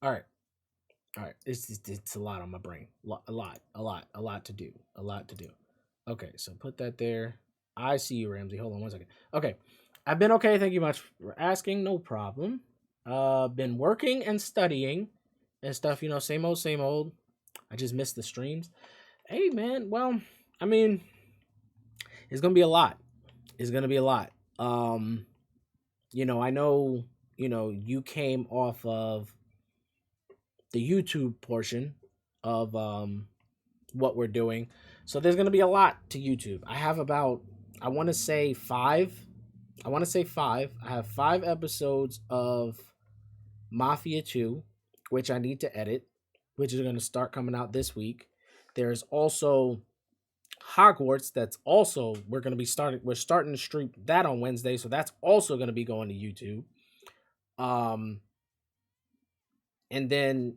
All right. All right. It's a lot on my brain. A lot to do. A lot to do. Okay, so put that there. I see you, Ramsey. Hold on one second. Okay. I've been okay. Thank you much for asking. No problem. Been working and studying and stuff, same old, same old. I just missed the streams. Hey man, well, I mean, it's gonna be a lot. It's gonna be a lot. Um, I know, you came off of the YouTube portion of what we're doing. So there's going to be a lot to YouTube. I have about I want to say 5. I want to say 5. I have 5 episodes of Mafia 2 which I need to edit, which is going to start coming out this week. There's also Hogwarts that's also we're starting to stream that on Wednesday, so that's also going to be going to YouTube. Um and then,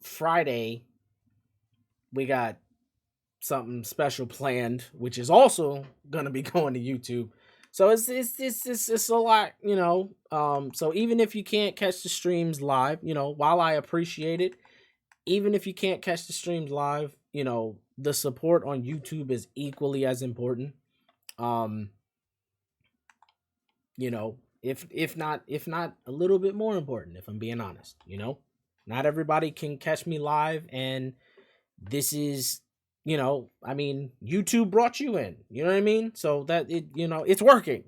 Friday we got something special planned, which is also gonna be going to YouTube. So it's a lot, So even if you can't catch the streams live, while I appreciate it, even if you can't catch the streams live, the support on YouTube is equally as important. Um, if not a little bit more important, if I'm being honest. Not everybody can catch me live, and this is I mean, YouTube brought you in, you know what I mean? So that it's working.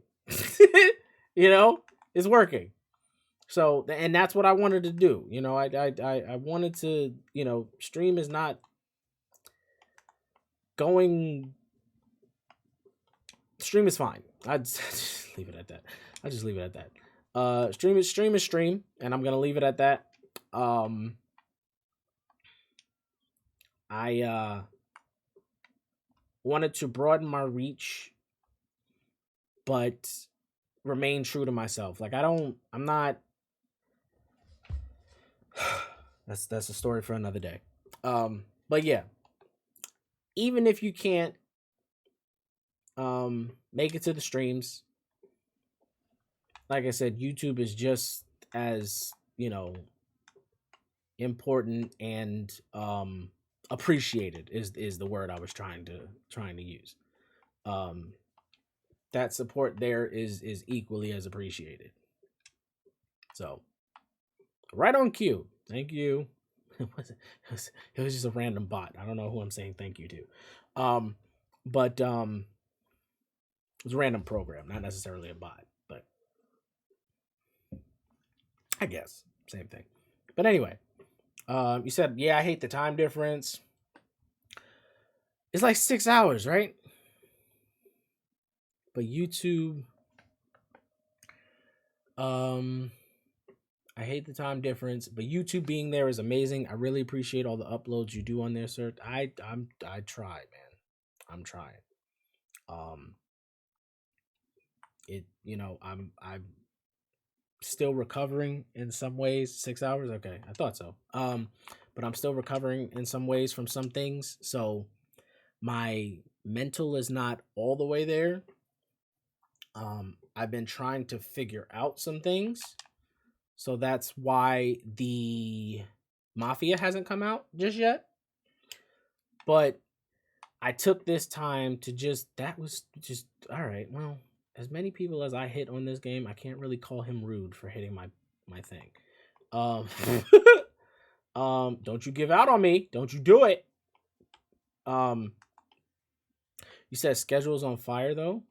you know it's working. So, and that's what I wanted to do. I wanted to, stream is not going. Stream is fine. I just leave it at that. I just leave it at that. Stream is stream, and I'm gonna leave it at that. um I wanted to broaden my reach, but remain true to myself. Like, I'm not. That's a story for another day. But yeah, even if you can't make it to the streams, like I said, YouTube is just as, important and appreciated is the word I was trying to use. Um that support there is equally as appreciated. So, right on cue. Thank you. It was just a random bot. I don't know who I'm saying thank you to. But it was a random program, not necessarily a bot, but I guess same thing. But anyway, you said, yeah, I hate the time difference. It's like 6 hours, right? But YouTube, um, I hate the time difference, but YouTube being there is amazing. I really appreciate all the uploads you do on there, sir. I try, man. I'm trying. Um, I'm still recovering in some ways. 6 hours, okay, I thought so. But I'm still recovering in some ways from some things, so my mental is not all the way there. I've been trying to figure out some things, so that's why the Mafia hasn't come out just yet. But I took this time to that was just all right. Well, as many people as I hit on this game, I can't really call him rude for hitting my thing. Um, don't you give out on me? Don't you do it? Um, you said schedule's on fire though.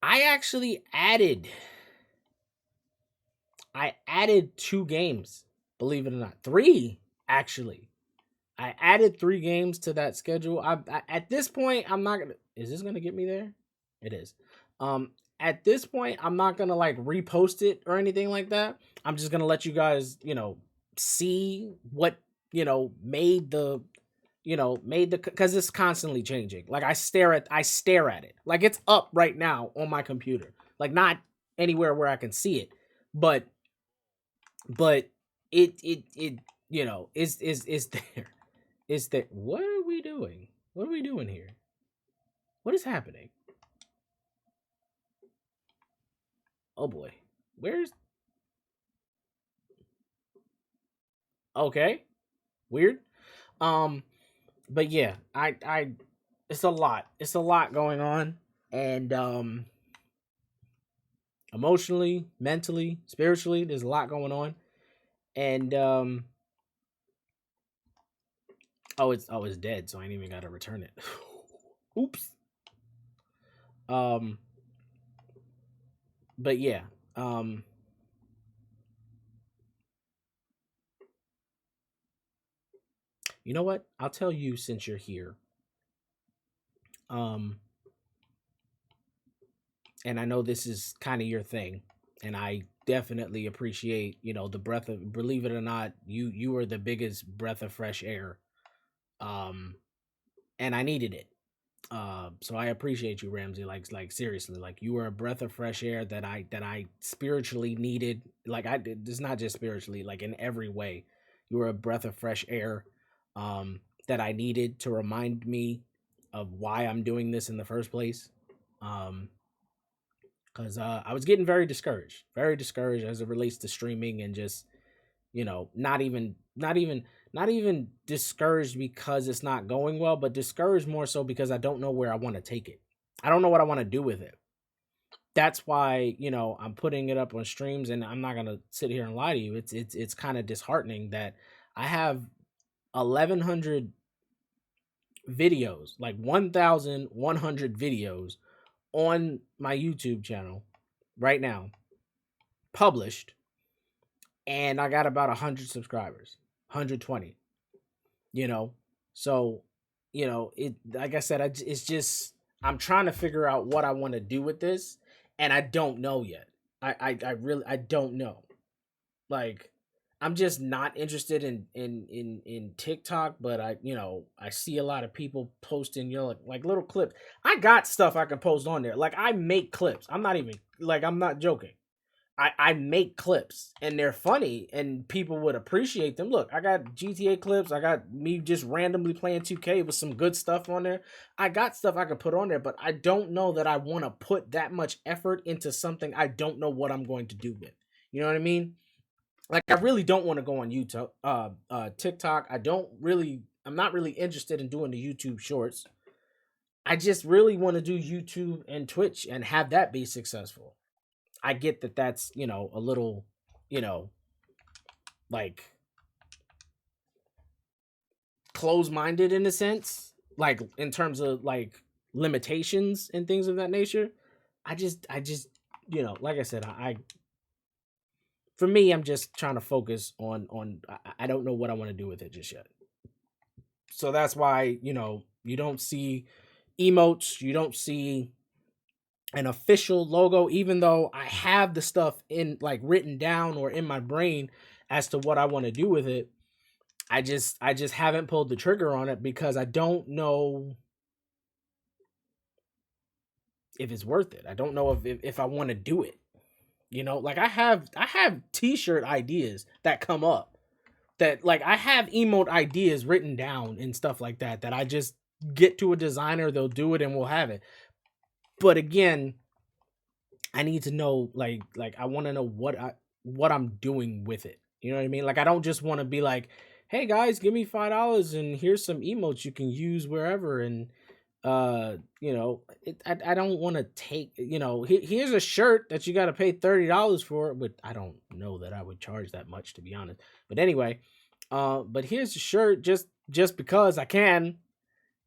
I actually added 2 games, believe it or not. 3 actually. I added 3 games to that schedule. At this point, I'm not gonna. Is this gonna get me there? It is. At this point, I'm not gonna like repost it or anything like that. I'm just gonna let you guys, see what made the, because it's constantly changing. Like, I stare at it. Like, it's up right now on my computer. Like, not anywhere where I can see it, but it is there. Is that what are we doing? What are we doing here? What is happening? Oh boy. Where's Okay, weird. Um, but yeah, it's a lot. It's a lot going on, and emotionally, mentally, spiritually, there's a lot going on, and oh, it's dead, so I ain't even got to return it. Oops. Um, but yeah, um, you know what? I'll tell you since you're here. Um, and I know this is kind of your thing, and I definitely appreciate, the breath of, believe it or not, you are the biggest breath of fresh air. Um, and I needed it. So I appreciate you, Ramsey. Like seriously, like you were a breath of fresh air that I spiritually needed. Like I did, it's not just spiritually, like in every way, you were a breath of fresh air, that I needed to remind me of why I'm doing this in the first place. Um, because I was getting very discouraged as it relates to streaming and just not even discouraged because it's not going well, but discouraged more so because I don't know where I want to take it. I don't know what I want to do with it. That's why I'm putting it up on streams, and I'm not gonna sit here and lie to you. It's kind of disheartening that I have 1,100 videos, like 1,100 videos on my YouTube channel right now, published, and I got about 100 subscribers, 120. You know, so it, like I said, it's just I'm trying to figure out what I want to do with this, and I don't know yet. I really I don't know. Like, I'm just not interested in TikTok, but I see a lot of people posting, like little clips. I got stuff I can post on there. Like, I make clips. I'm not joking. I make clips, and they're funny, and people would appreciate them. Look, I got GTA clips. I got me just randomly playing 2K with some good stuff on there. I got stuff I could put on there, but I don't know that I want to put that much effort into something I don't know what I'm going to do with. You know what I mean? Like, I really don't want to go on YouTube, TikTok. I'm not really interested in doing the YouTube shorts. I just really want to do YouTube and Twitch and have that be successful. I get that that's, a little, you know, like close-minded in a sense, like in terms of like limitations and things of that nature. I just like I said, for me, I'm just trying to focus on I don't know what I want to do with it just yet. So that's why, you don't see emotes, you don't see an official logo, even though I have the stuff in like written down or in my brain as to what I want to do with it. I just haven't pulled the trigger on it because I don't know if it's worth it. I don't know if I want to do it. Like I have t-shirt ideas that come up, that like I have emote ideas written down and stuff like that I just get to a designer, they'll do it, and we'll have it. But again, I need to know, like I want to know what I'm doing with it. You know what I mean? Like, I don't just want to be like, "Hey guys, give me $5 and here's some emotes you can use wherever." And I don't want to take, here's a shirt that you got to pay $30 for, but I don't know that I would charge that much, to be honest. But anyway, but here's a shirt just because I can.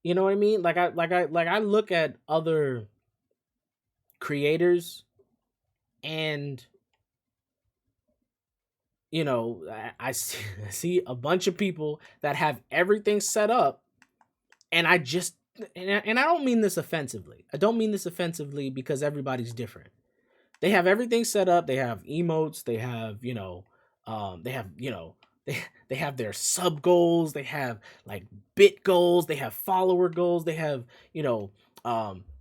You know what I mean? Like I look at other creators, and I see, I see a bunch of people that have everything set up, and I don't mean this offensively. I don't mean this offensively because everybody's different. They have everything set up. They have emotes. They have they have they have their sub goals. They have like bit goals. They have follower goals. They have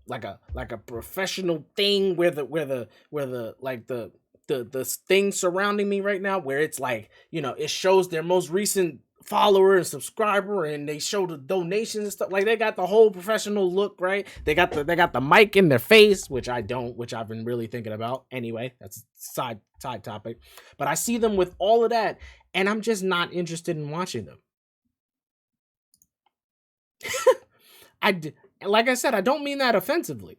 like a professional thing where the like the thing surrounding me right now, where it's like, it shows their most recent follower and subscriber, and they show the donations and stuff. Like, they got the whole professional look, right? They got the mic in their face, which I don't, which I've been really thinking about. Anyway, that's a side topic. But I see them with all of that, and I'm just not interested in watching them. Like I said, I don't mean that offensively.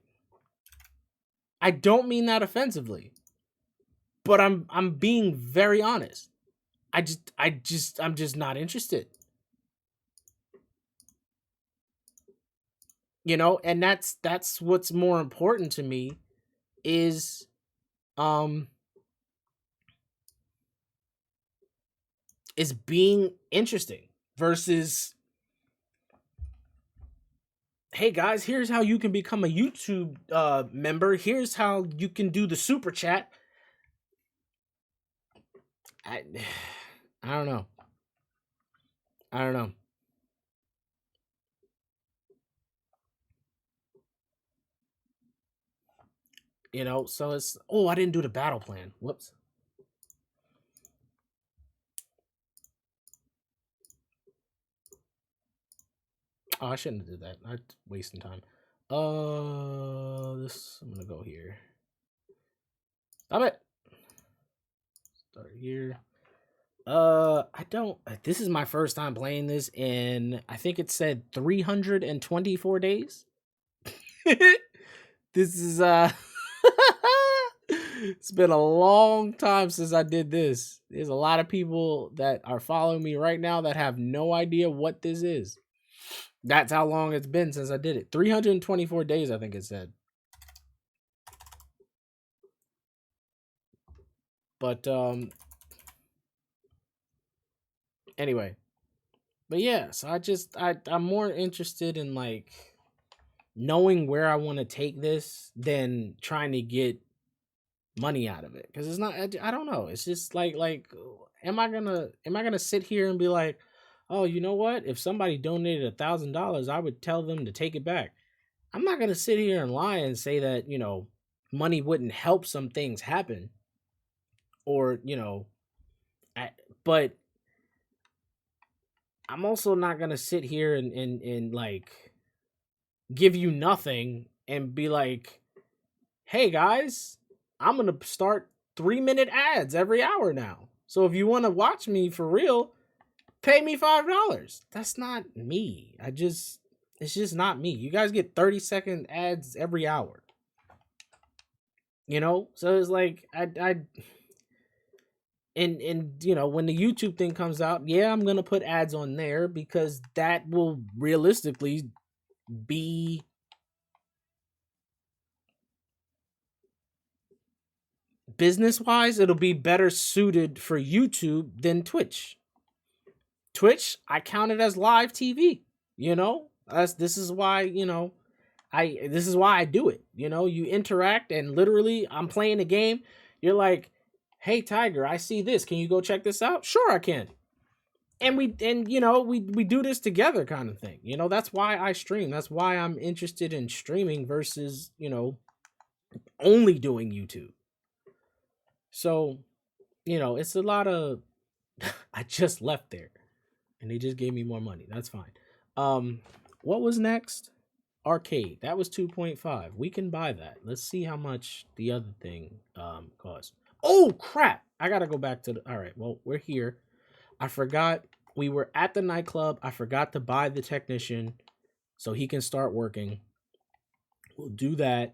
But I'm being very honest. I'm just not interested. You know, and that's what's more important to me is is being interesting versus, hey guys, here's how you can become a YouTube member. Here's how you can do the super chat. I don't know. You know, so it's, oh, I didn't do the battle plan. Whoops. Oh, I shouldn't have did that. I'm wasting time. This, I'm gonna go here. Stop it. Start here. I don't. This is my first time playing this, and I think it said 324 days. This is it's been a long time since I did this. There's a lot of people that are following me right now that have no idea what this is. That's how long it's been since I did it. 324 days, I think it said. But anyway. But yeah, so I'm more interested in like knowing where I want to take this than trying to get money out of it, because it's not, I don't know, it's just like am I gonna sit here and be like, oh, you know what, if somebody donated $1,000, I would tell them to take it back. I'm not gonna sit here and lie and say that, you know, money wouldn't help some things happen, or, you know, but I'm also not gonna sit here and like give you nothing and be like, hey guys, I'm gonna start 3-minute ads every hour now. So if you want to watch me for real, pay me $5. That's not me. It's just not me. You guys get 30-second ads every hour. You know? So it's like and you know, when the YouTube thing comes out, yeah, I'm gonna put ads on there because that will realistically be business wise, it'll be better suited for YouTube than Twitch. Twitch, I count it as live TV. You know, this is why, you know, this is why I do it. You know, you interact, and literally, I'm playing a game. You're like, hey Tiger, I see this. Can you go check this out? Sure, I can. And you know, we do this together, kind of thing. You know, that's why I stream. That's why I'm interested in streaming versus, you know, only doing YouTube. So, you know, it's a lot of I just left there and they just gave me more money. That's fine. What was next? Arcade. That was 2.5. We can buy that. Let's see how much the other thing cost. Oh crap. I got to go back to the all right. Well, we're here. I forgot we were at the nightclub. I forgot to buy the technician so he can start working. We'll do that.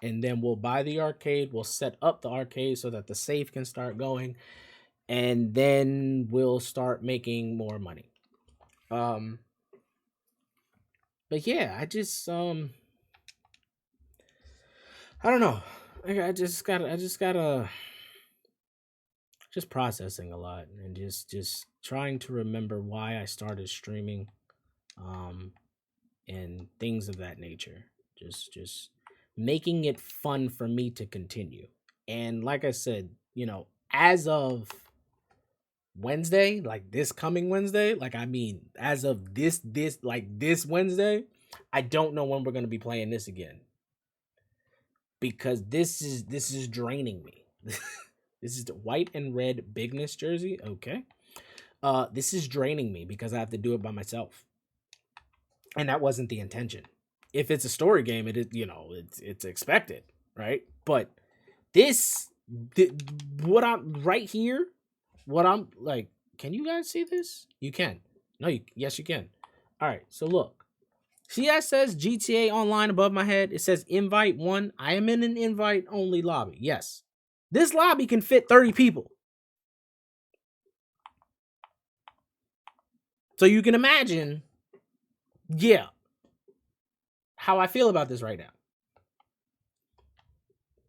And then we'll buy the arcade. We'll set up the arcade so that the safe can start going. And then we'll start making more money. But yeah, I don't know. I just gotta just processing a lot and just trying to remember why I started streaming, and things of that nature. Just making it fun for me to continue. And like I said, you know, as of Wednesday, like this coming Wednesday, like I mean, as of this Wednesday, I don't know when we're gonna be playing this again, because this is draining me. This is the white and red bigness jersey. Okay. This is draining me because I have to do it by myself, and that wasn't the intention. If it's a story game, it is, it's expected, right? But this, what I'm right here, what I'm like, can you guys see this? You can. No, yes, you can. All right, so look. See how it says GTA Online above my head? It says invite one. I am in an invite only lobby. Yes. This lobby can fit 30 people. So you can imagine, yeah, how I feel about this right now.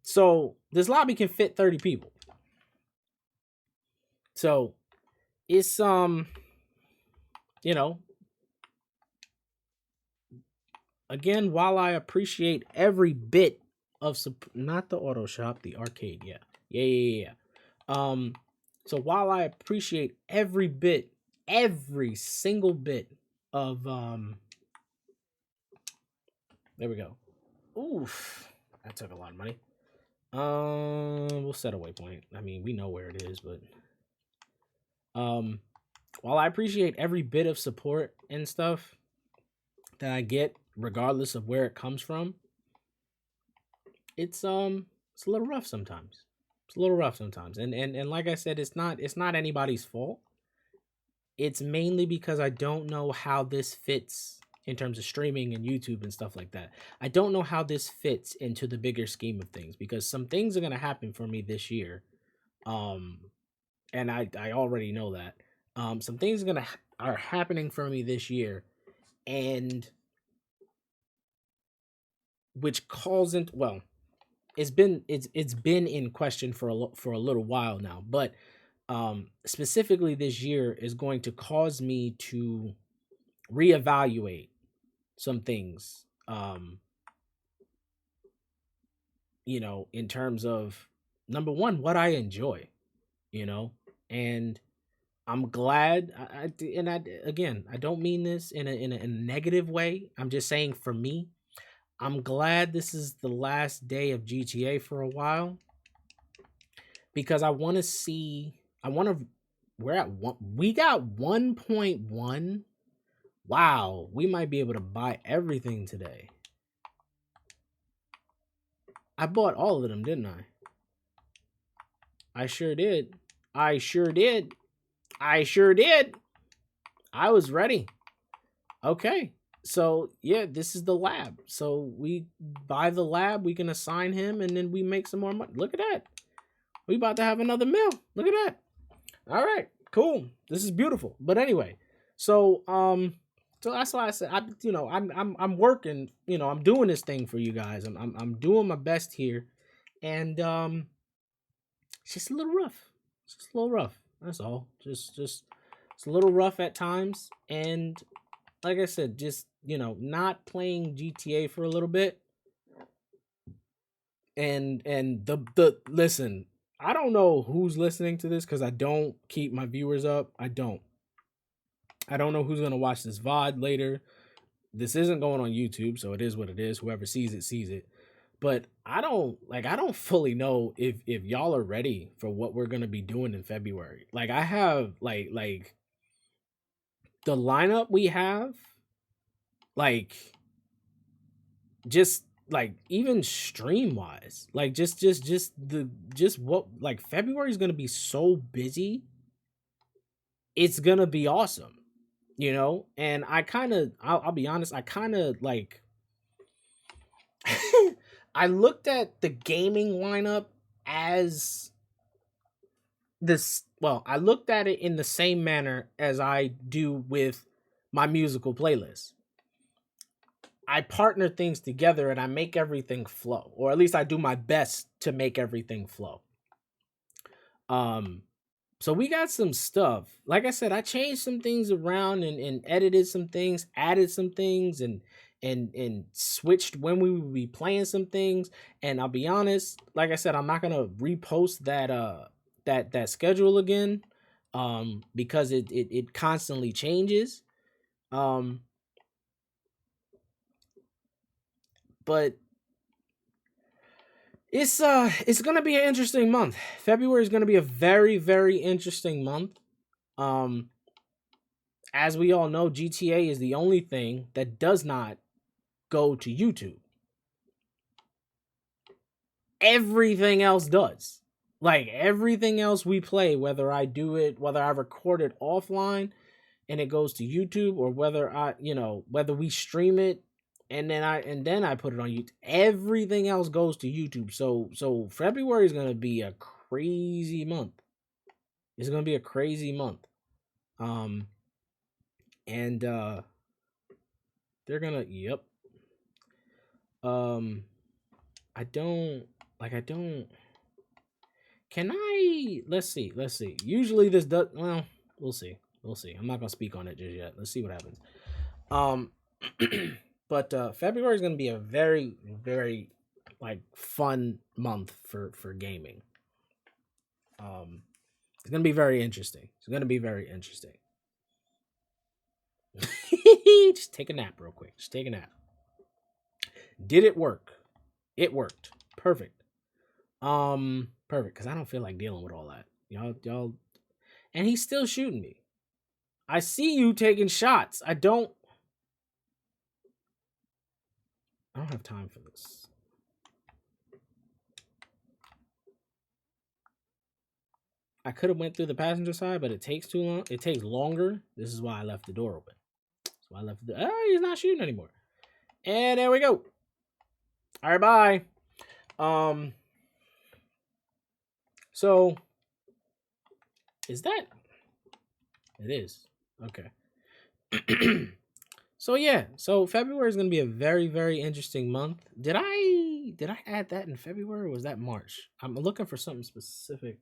So this lobby can fit 30 people. So it's again, while I appreciate every bit of not the auto shop, the arcade, yeah. So while I appreciate every single bit of there we go. Oof, that took a lot of money. We'll set a waypoint. I mean, we know where it is, but while I appreciate every bit of support and stuff that I get, regardless of where it comes from, it's a little rough sometimes. It's a little rough sometimes. And like I said, it's not anybody's fault. It's mainly because I don't know how this fits in terms of streaming and YouTube and stuff like that. I don't know how this fits into the bigger scheme of things, because some things are going to happen for me this year. And I already know that. Some things are happening for me this year, and which calls into, well, it's been in question for a little while now, but specifically this year is going to cause me to reevaluate some things, in terms of, number one, what I enjoy, and I'm glad. Again, I don't mean this in a negative way. I'm just saying, for me, I'm glad this is the last day of GTA for a while, because I want to see. We're at one. We got 1.1. Wow, we might be able to buy everything today. I bought all of them, didn't I? I sure did. I was ready. Okay. So, yeah, this is the lab. So we buy the lab, we can assign him, and then we make some more money. Look at that. We about to have another mill. Look at that. All right, cool. This is beautiful. But anyway, so that's why I said, I'm working, I'm doing this thing for you guys. I'm doing my best here. And it's just a little rough. It's just a little rough. That's all. Just it's a little rough at times. And like I said, just not playing GTA for a little bit. And the listen, I don't know who's listening to this, because I don't keep my viewers up. I don't know who's gonna watch this VOD later. This isn't going on YouTube, so it is what it is. Whoever sees it sees it. But I don't fully know if y'all are ready for what we're gonna be doing in February. Like, I have like the lineup we have, like, just like, even stream wise, like, just what, like, February is gonna be so busy. It's gonna be awesome, and I'll be honest, I kind of like I looked at the gaming lineup as this. Well, I looked at it in the same manner as I do with my musical playlist. I partner things together and I make everything flow, or at least I do my best to make everything flow. So we got some stuff. Like I said, I changed some things around and edited some things, added some things, and switched when we would be playing some things. And I'll be honest, like I said, I'm not gonna repost that schedule again, because it constantly changes. But it's gonna be an interesting month. February is gonna be a very, very interesting month. as we all know, GTA is the only thing that does not go to YouTube. Everything else does. Like everything else we play, whether I do it, whether I record it offline and it goes to YouTube, or whether whether we stream it and then I put it on YouTube. Everything else goes to YouTube. So February is gonna be a crazy month. It's gonna be a crazy month. And they're gonna I don't can I let's see. Usually this does we'll see. I'm not gonna speak on it just yet. Let's see what happens. But February is gonna be a very, very like fun month for gaming. It's gonna be very interesting. Just take a nap real quick. Did it work? It worked. Perfect. Perfect, because I don't feel like dealing with all that. Y'all, and he's still shooting me. I see you taking shots. I don't have time for this. I could have went through the passenger side, but it takes too long. It takes longer. This is why I left the door open. That's why I left the. Oh, he's not shooting anymore. And there we go. All right, bye. So is that? It is. Okay. So yeah, so February is gonna be a very, very interesting month. Did I add that in February, or was that March? I'm looking for something specific.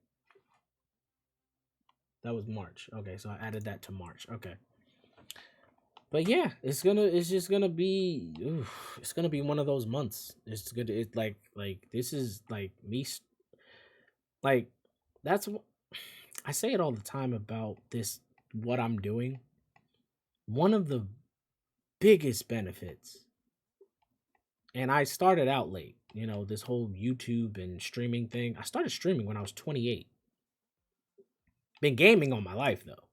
That was March. Okay, so I added that to March. Okay. But yeah, it's just gonna be it's gonna be one of those months. It's good. It's like this is like me. Like that's I say it all the time about this. What I'm doing. One of the biggest benefits, and I started out late. This whole YouTube and streaming thing. I started streaming when I was 28. Been gaming all my life though.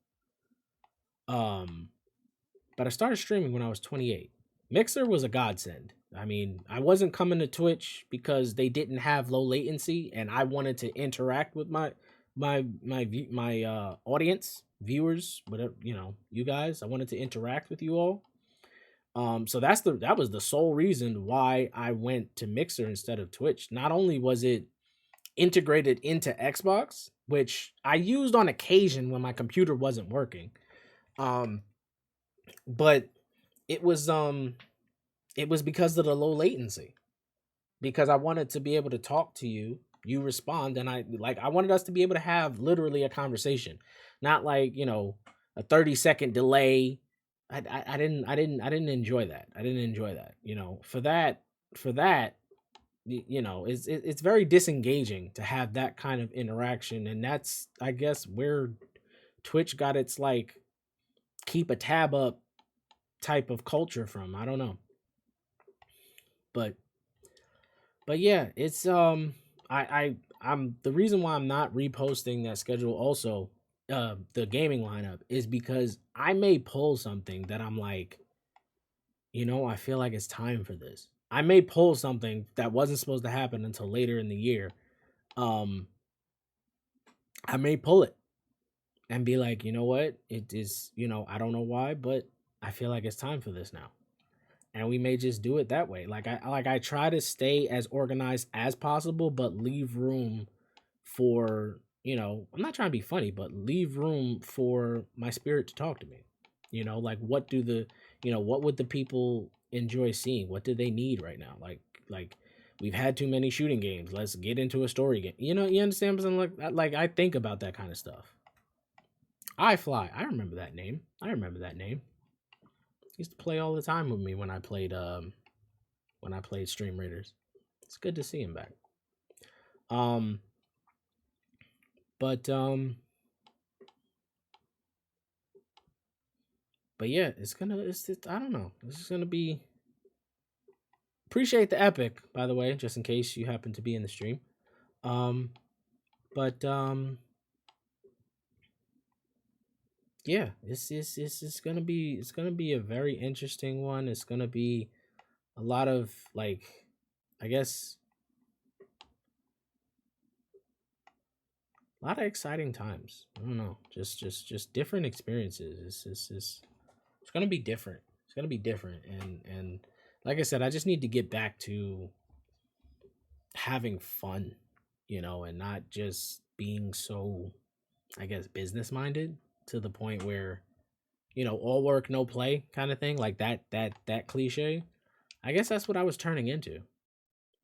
But I started streaming when I was 28. Mixer was a godsend. I mean, I wasn't coming to Twitch because they didn't have low latency, and I wanted to interact with my audience, viewers, whatever, you guys. I wanted to interact with you all. So that was the sole reason why I went to Mixer instead of Twitch. Not only was it integrated into Xbox, which I used on occasion when my computer wasn't working, but it was because of the low latency. Because I wanted to be able to talk to you, you respond, and I wanted us to be able to have literally a conversation, not like a 30-second delay. I didn't enjoy that. For that, it's very disengaging to have that kind of interaction, and that's, I guess, where Twitch got its like keep a tab up type of culture from. I don't know, but yeah, it's I'm the reason why I'm not reposting that schedule also, the gaming lineup, is because I may pull something that I'm like, I feel like it's time for this. I may pull something that wasn't supposed to happen until later in the year. I may pull it and be like, you know what? It is, I don't know why, but I feel like it's time for this now. And we may just do it that way. I try to stay as organized as possible, but leave room for, I'm not trying to be funny, but leave room for my spirit to talk to me. What would the people enjoy seeing? What do they need right now? Like we've had too many shooting games. Let's get into a story game. You understand something like that? Like I think about that kind of stuff. iFly, I remember that name. Used to play all the time with me when I played Stream Raiders. It's good to see him back. But yeah, it's I don't know. It's just gonna be. Appreciate the epic, by the way, just in case you happen to be in the stream. But Yeah, it's gonna be, it's gonna be a very interesting one. It's gonna be a lot of like, I guess, a lot of exciting times. I don't know, just different experiences. It's gonna be different. It's gonna be different, and like I said, I just need to get back to having fun, and not just being so, I guess, business minded to the point where, all work no play kind of thing, like that cliche. I guess that's what I was turning into.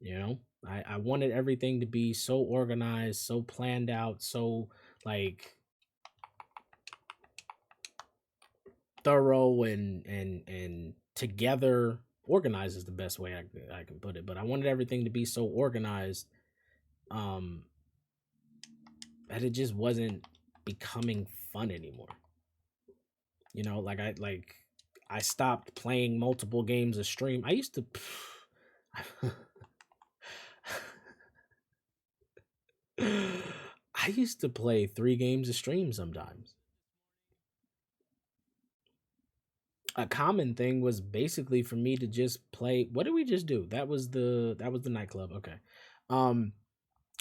You know, I wanted everything to be so organized, so planned out, so like thorough and together. Organized is the best way I can put it, but I wanted everything to be so organized, um that it just wasn't becoming fun anymore. Like I stopped playing multiple games a stream. I used to I used to play 3 games a stream sometimes. A common thing was basically for me to just play. What did we just do? That was the nightclub. Okay. Um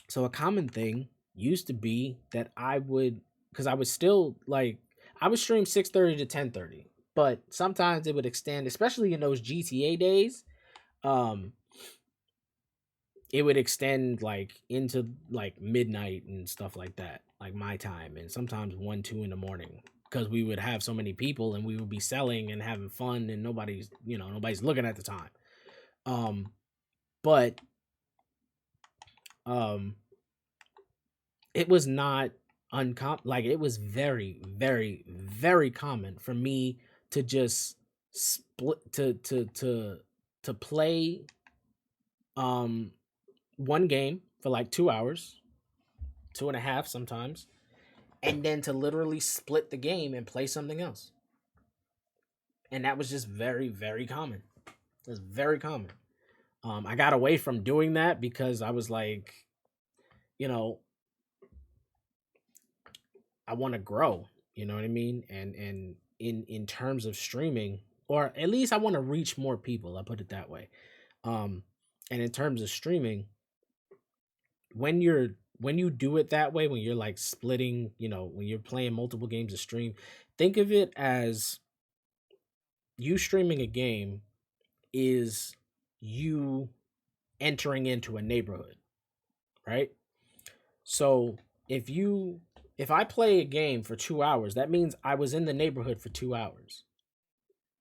so a common thing used to be that I would, cuz I was still like, I would stream 6:30 to 10:30, but sometimes it would extend, especially in those GTA days. Um it would extend like into like midnight and stuff like that, like my time, and sometimes 1 2 in the morning, because we would have so many people and we would be selling and having fun, and nobody's looking at the time. Um but um it was not uncommon, like it was very very very common for me to just split to play um one game for like 2 hours, 2.5 sometimes, and then to literally split the game and play something else. And that was just very, very common. It's very common. I got away from doing that because I was like, you know, I want to grow. You know what I mean? And in terms of streaming, or at least I want to reach more people. I put it that way. Um, and in terms of streaming, when you do it that way, when you're like splitting, when you're playing multiple games a stream, think of it as you streaming a game is you entering into a neighborhood, right? So if you if I play a game for 2 hours, that means I was in the neighborhood for 2 hours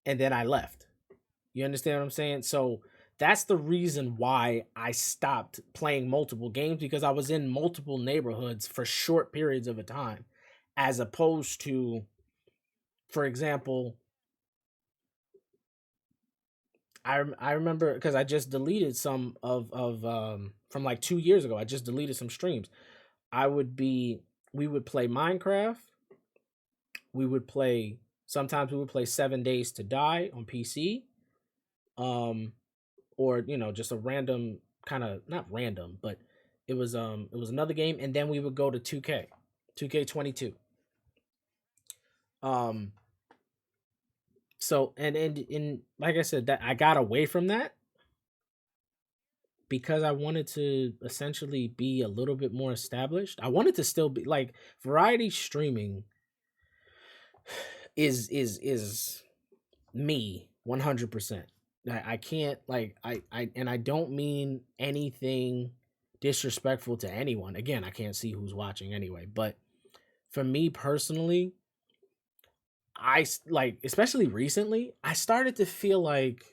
and then I left. You understand what I'm saying? So that's the reason why I stopped playing multiple games, because I was in multiple neighborhoods for short periods of a time, as opposed to, for example, I remember, because I just deleted some of from like 2 years ago. I just deleted some streams. I would be we would play Minecraft. We would play Sometimes we would play 7 Days to Die on PC. Um or just a random, kind of not random, but it was another game, and then we would go to 2K. 2K22. Um so and like I said, that I got away from that because I wanted to essentially be a little bit more established. I wanted to still be like, variety streaming is me 100%. I can't, like, I don't mean anything disrespectful to anyone. Again, I can't see who's watching anyway, but for me personally, like, especially recently, I started to feel like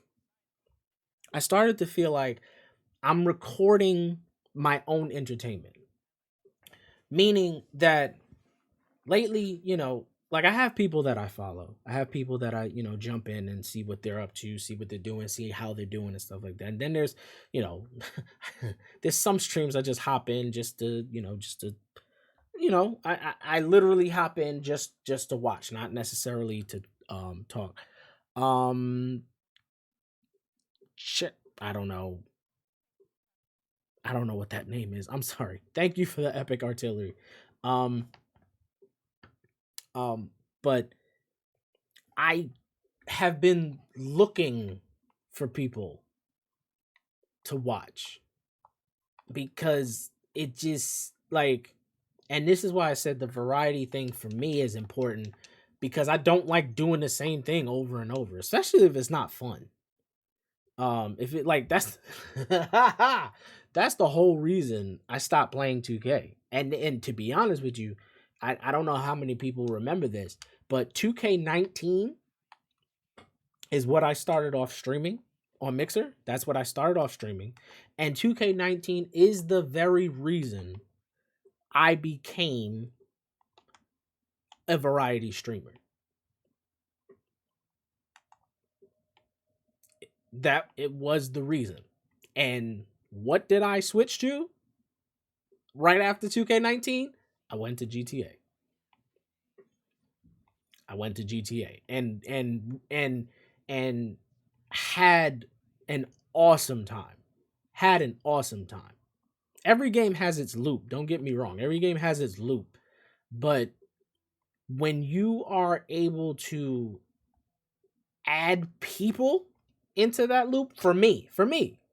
I'm recording my own entertainment. Meaning that lately, like, I have people that I follow. I have people that I, jump in and see what they're up to, see what they're doing, see how they're doing and stuff like that. And then there's, you know, there's some streams I just hop in just to, I literally hop in just to watch, not necessarily to talk. Um shit, I don't know. I don't know what that name is. I'm sorry. Thank you for the epic artillery. Um um but I have been looking for people to watch because it just like, and this is why I said the variety thing for me is important, because I don't like doing the same thing over and over, especially if it's not fun. If it like that's that's the whole reason I stopped playing 2K. And to be honest with you, I don't know how many people remember this, but 2K19 is what I started off streaming on Mixer. That's what I started off streaming. And 2K19 is the very reason I became a variety streamer. That it was the reason. And what did I switch to right after 2K19? I went to GTA. I went to GTA and had an awesome time. Had an awesome time. Every game has its loop. Don't get me wrong. Every game has its loop. But when you are able to add people into that loop, for me,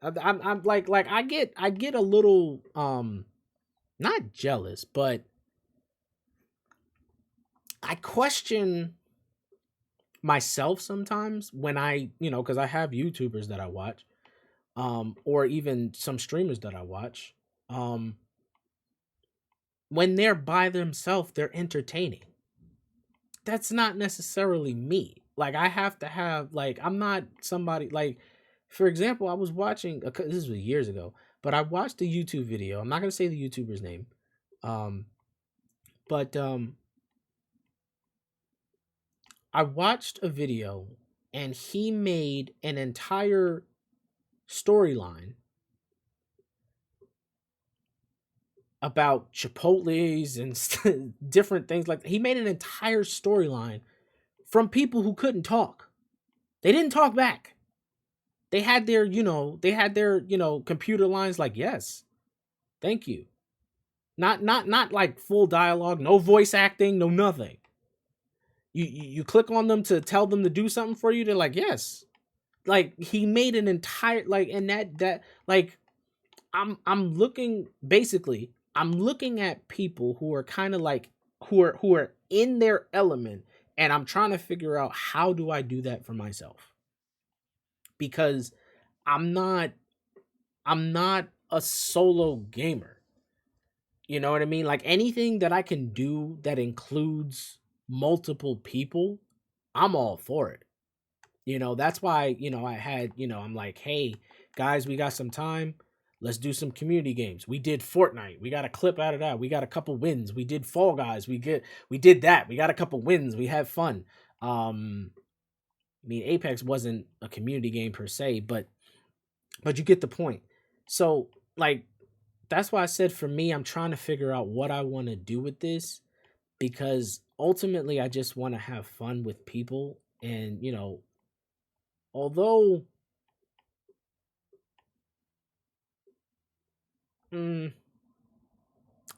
I'm like I get a little not jealous, but I question myself sometimes when I, because I have YouTubers that I watch, or even some streamers that I watch, um, when they're by themselves, they're entertaining. That's not necessarily me. Like I have to have like I'm not somebody like, for example, I was watching this was years ago, but I watched a YouTube video. I'm not gonna say the YouTuber's name, um, but I watched a video and he made an entire storyline about Chipotle's and different things like that. He made an entire storyline from people who couldn't talk. They didn't talk back. They had their, computer lines like, yes, thank you. Not like full dialogue, no voice acting, no nothing. You click on them to tell them to do something for you, they're like, yes. Like he made an entire like, and that like I'm looking basically I'm looking at people who are kind of like who are in their element, and I'm trying to figure out how do I do that for myself, because I'm not I'm not a solo gamer. You know what I mean? Like anything that I can do that includes multiple people, I'm all for it. That's why, I had, I'm like, hey, guys, we got some time. Let's do some community games. We did Fortnite. We got a clip out of that. We got a couple wins. We did Fall Guys. We did that. We got a couple wins. We had fun. I mean, Apex wasn't a community game per se, but you get the point. So, like, that's why I said for me, I'm trying to figure out what I want to do with this, because ultimately I just want to have fun with people. And, although mm,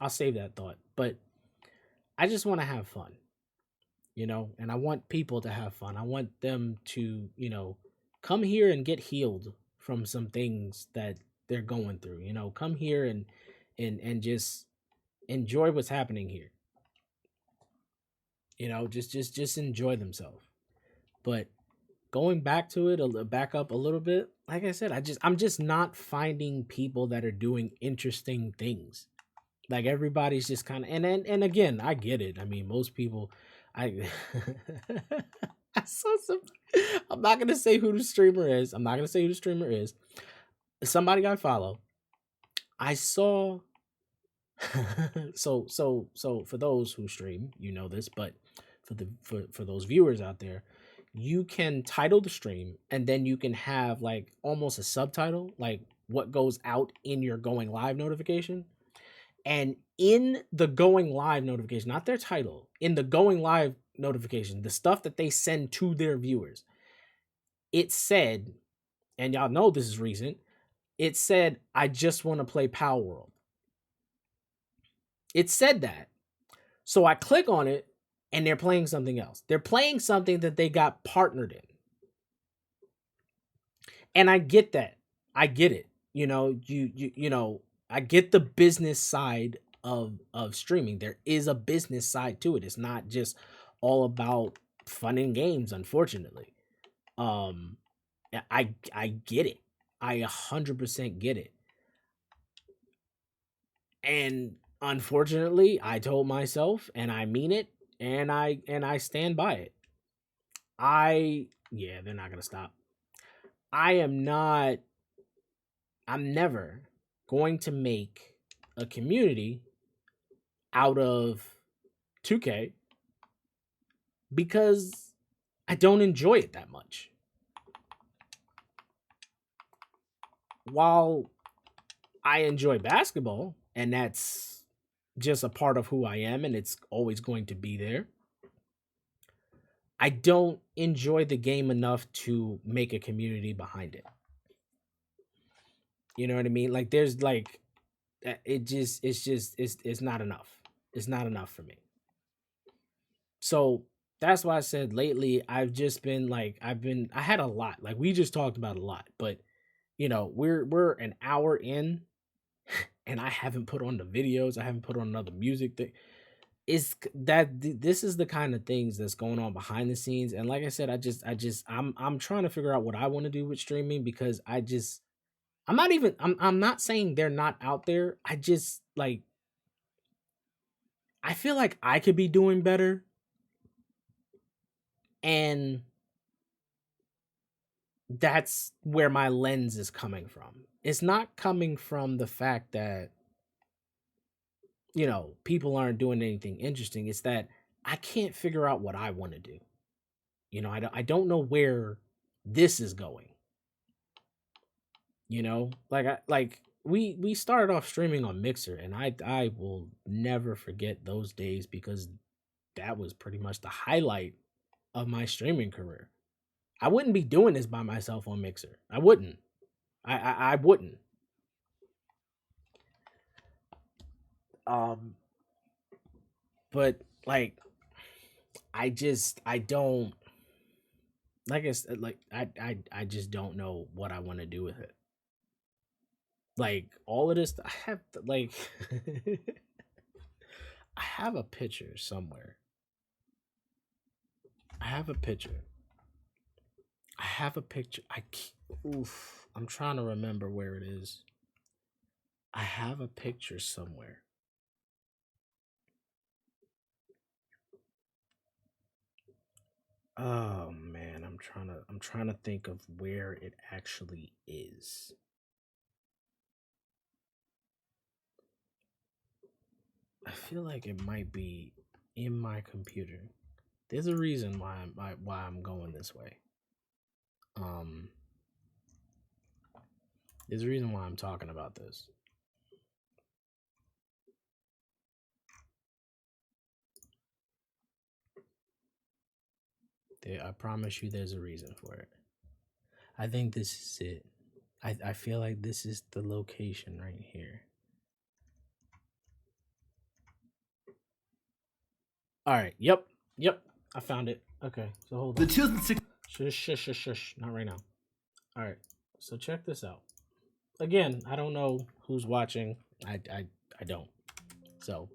I'll save that thought, but I just want to have fun, and I want people to have fun. I want them to, come here and get healed from some things that they're going through, come here and just enjoy what's happening here, just enjoy themselves. But going back to it, back up a little bit, like I said, I'm just not finding people that are doing interesting things. Like everybody's just kind of, and again, I get it. I mean, most people, I I saw some. I'm not gonna say who the streamer is. I'm not gonna say who the streamer is. Somebody I follow. I saw. So for those who stream, you know this, but for those viewers out there, you can title the stream and then you can have like almost a subtitle, like what goes out in your going live notification. And in the going live notification, not their title, in the going live notification, the stuff that they send to their viewers, it said, and y'all know this is recent, it said, I just want to play Power World. It said that. So I click on it and they're playing something else. They're playing something that they got partnered in. And I get that. I get it. I get the business side of streaming. There is a business side to it. It's not just all about fun and games, unfortunately. Um I get it. I 100% get it. And unfortunately, I told myself and I mean it and I stand by it. Yeah, they're not going to stop. I am not I'm never going to make a community out of 2K because I don't enjoy it that much. While I enjoy basketball, and that's just a part of who I am, and it's always going to be there, I don't enjoy the game enough to make a community behind it. You know what I mean? Like, there's like, it's not enough. It's not enough for me. So that's why I said lately I've just been like I had a lot. Like we just talked about a lot, but we're an hour in and I haven't put on the videos. I haven't put on another music thing. This is the kind of things that's going on behind the scenes. And like I said, I'm trying to figure out what I want to do with streaming because I'm not saying they're not out there. I just like I feel like I could be doing better. And that's where my lens is coming from. It's not coming from the fact that people aren't doing anything interesting. It's that I can't figure out what I want to do. I don't know where this is going. We started off streaming on Mixer, and I will never forget those days because that was pretty much the highlight of my streaming career. I wouldn't be doing this by myself on Mixer. I wouldn't. I wouldn't. Um, but like, I don't like I said, like I just don't know what I want to do with it. Like all of this, I have like, I have a picture somewhere. I have a picture. I have a picture. Oof. I'm trying to remember where it is. I have a picture somewhere. Oh man, I'm trying to think of where it actually is. I feel like it might be in my computer. There's a reason why I'm going this way. Um there's a reason why I'm talking about this. I promise you there's a reason for it. I think this is it. I feel like this is the location right here. All right. Yep. Yep. I found it. Okay. So hold on. The 2006. Shush. Not right now. All right. So check this out. Again, I don't know who's watching. I don't. So,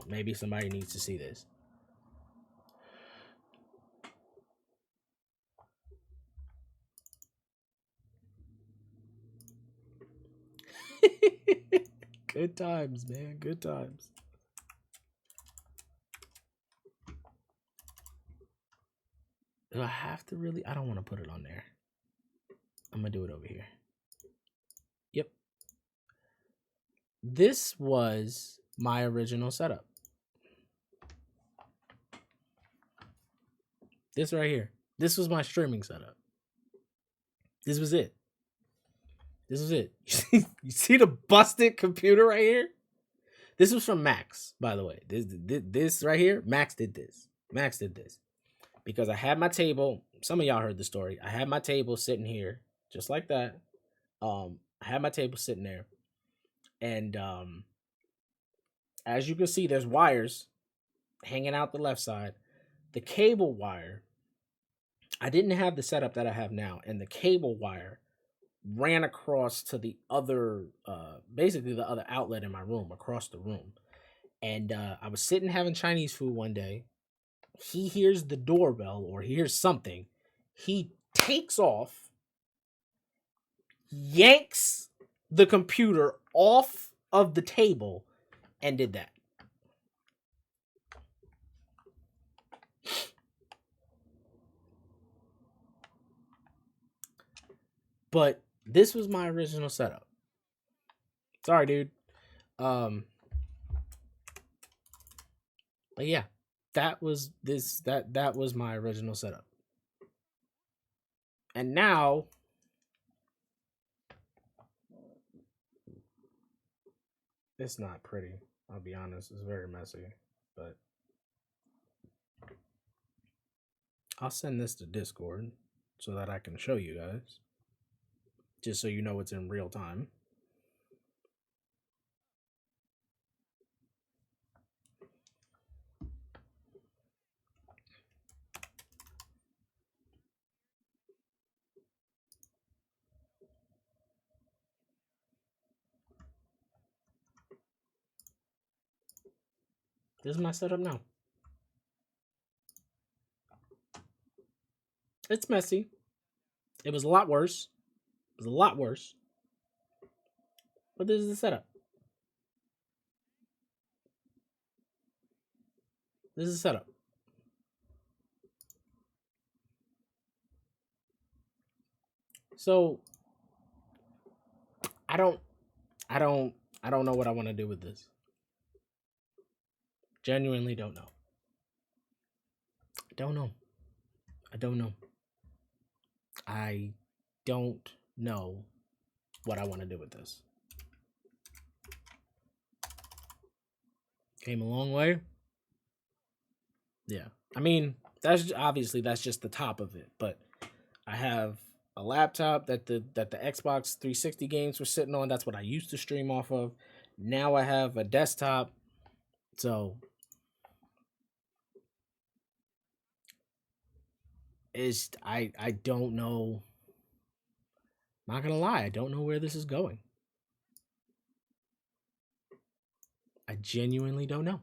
maybe somebody needs to see this. Good times, man. Good times. Do I have to really? I don't want to put it on there. I'm going to do it over here. Yep. This was my original setup. This right here. This was my streaming setup. This was it. This was it. You see the busted computer right here? This was from Max, by the way. This right here, Max did this. Max did this. Because I had my table. Some of y'all heard the story. I had my table sitting here, just like that. I had my table sitting there. And as you can see, there's wires. hanging out the left side. The cable wire, I didn't have the setup that I have now, and the cable wire ran across to the other, basically the other outlet in my room, across the room. And I was sitting having Chinese food one day. He hears the doorbell or he hears something. He takes off, yanks the computer off of the table, and did that. But this was my original setup. Sorry, dude. But yeah, that was that was my original setup. And now it's not pretty. I'll be honest, it's very messy, but I'll send this to Discord so that I can show you guys. Just so you know it's in real time. This is my setup now. It's messy. It was a lot worse. It was a lot worse. But this is the setup. This is the setup. So I don't know what I want to do with this. Genuinely don't know. I don't know. I don't know. I don't know what I want to do with this. Came a long way. Yeah. I mean, that's just the top of it, but I have a laptop that the Xbox 360 games were sitting on. That's what I used to stream off of. Now I have a desktop. So I don't know. I'm not gonna lie, I don't know where this is going. I genuinely don't know.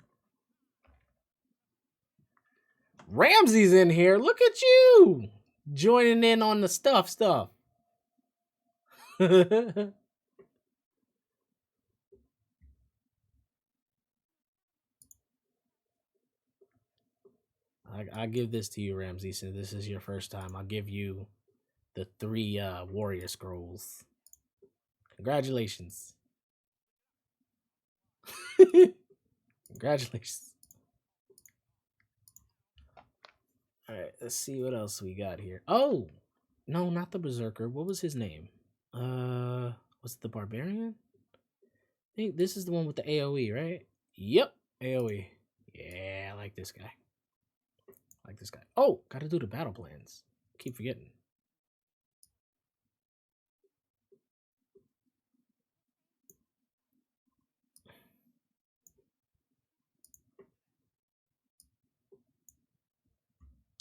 Ramsey's in here. Look at you joining in on the stuff. I give this to you, Ramsey, since this is your first time. I'll give you the 3 warrior scrolls. Congratulations. Congratulations. All right, let's see what else we got here. Oh, no, not the berserker. What was his name? Was it the barbarian? I think this is the one with the AoE, right? Yep, AoE. Yeah, I like this guy. Oh, gotta do the battle plans. Keep forgetting.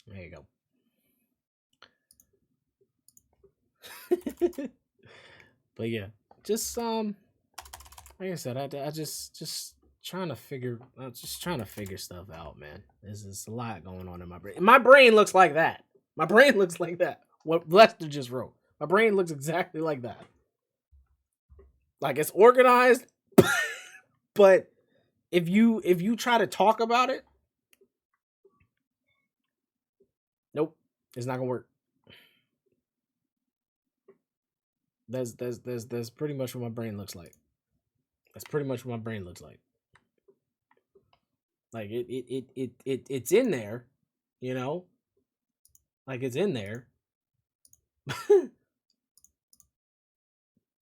There you go. But yeah, just like I said, I just trying to figure, stuff out, man. There's a lot going on in my brain. My brain looks like that. My brain looks like that. What Lester just wrote. My brain looks exactly like that. Like it's organized, but if you try to talk about it, nope, it's not gonna work. That's pretty much what my brain looks like. That's pretty much what my brain looks like. Like it's in there, you know? Like it's in there.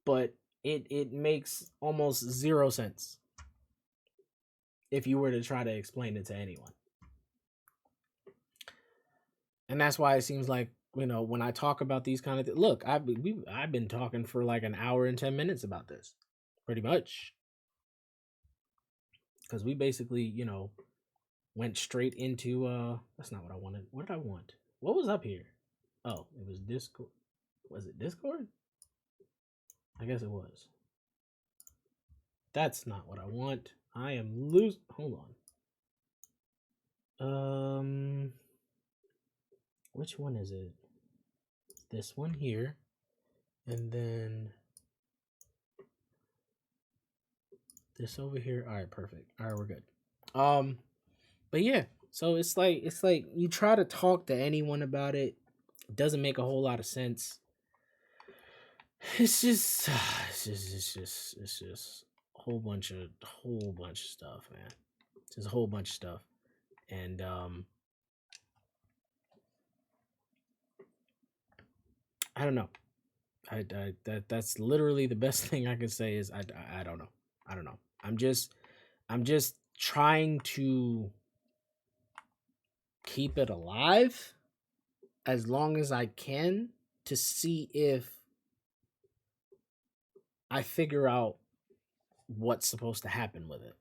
But it makes almost 0 sense if you were to try to explain it to anyone. And that's why it seems like, when I talk about these kind of things, look, I've been talking for like an hour and 10 minutes about this, pretty much, because we basically, went straight into that's not what I wanted. What did I want? What was up here? Oh, it was Discord. Was it Discord? I guess it was. That's not what I want. I am loose. Hold on. Which one is it? This one here. And then this over here. All right, perfect. All right, we're good. But yeah, so it's like you try to talk to anyone about it, it doesn't make a whole lot of sense. It's just it's just a whole bunch of stuff, man. Just a whole bunch of stuff. And I don't know. That's literally the best thing I can say is I don't know. I don't know. I'm just trying to keep it alive as long as I can to see if I figure out what's supposed to happen with it.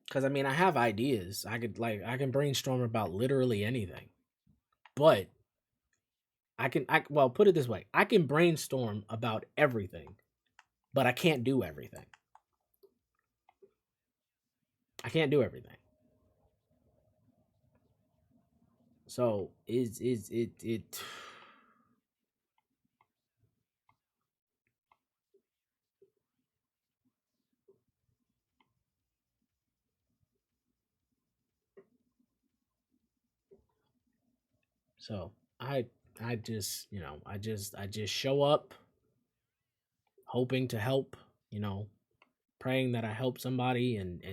Cuz I mean, I have ideas. I can brainstorm about literally anything. But well, put it this way. I can brainstorm about everything, but I can't do everything. I can't do everything. So is it so I just, I just show up hoping to help, praying that I help somebody and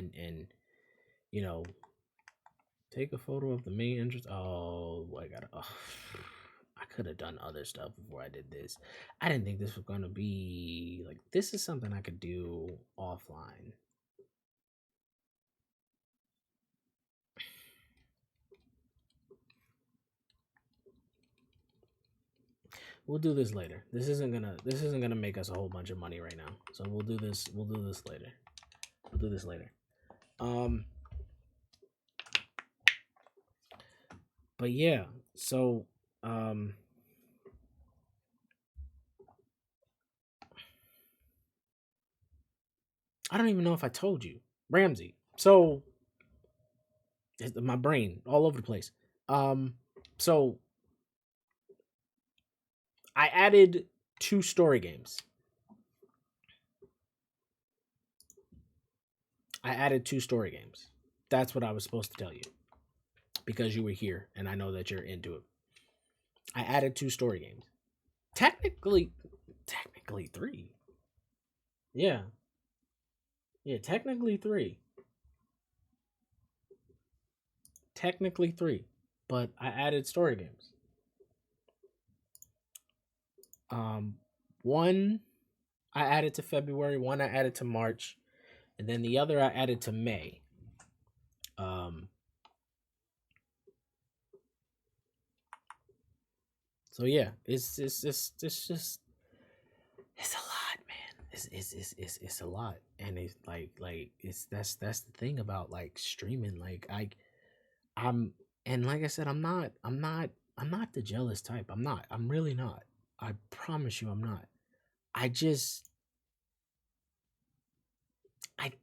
you know, take a photo of the main entrance. Oh, I gotta. Oh, I could have done other stuff before I did this. I didn't think this was gonna be like. This is something I could do offline. We'll do this later. This isn't gonna make us a whole bunch of money right now. So we'll do this. We'll do this later. We'll do this later. But yeah. So I don't even know if I told you, Ramsey. So my brain all over the place. So I added 2 story games. I added 2 story games. That's what I was supposed to tell you because you were here and I know that you're into it. I added 2 story games. Technically 3. Yeah. Yeah, technically 3. Technically 3, but I added story games. One I added to February, one I added to March, and then the other I added to May. So yeah, it's just it's a lot, man. It's a lot, and it's like it's that's the thing about like streaming. Like I'm and like I said, I'm not the jealous type. I'm not. I'm really not. I promise you, I'm not. I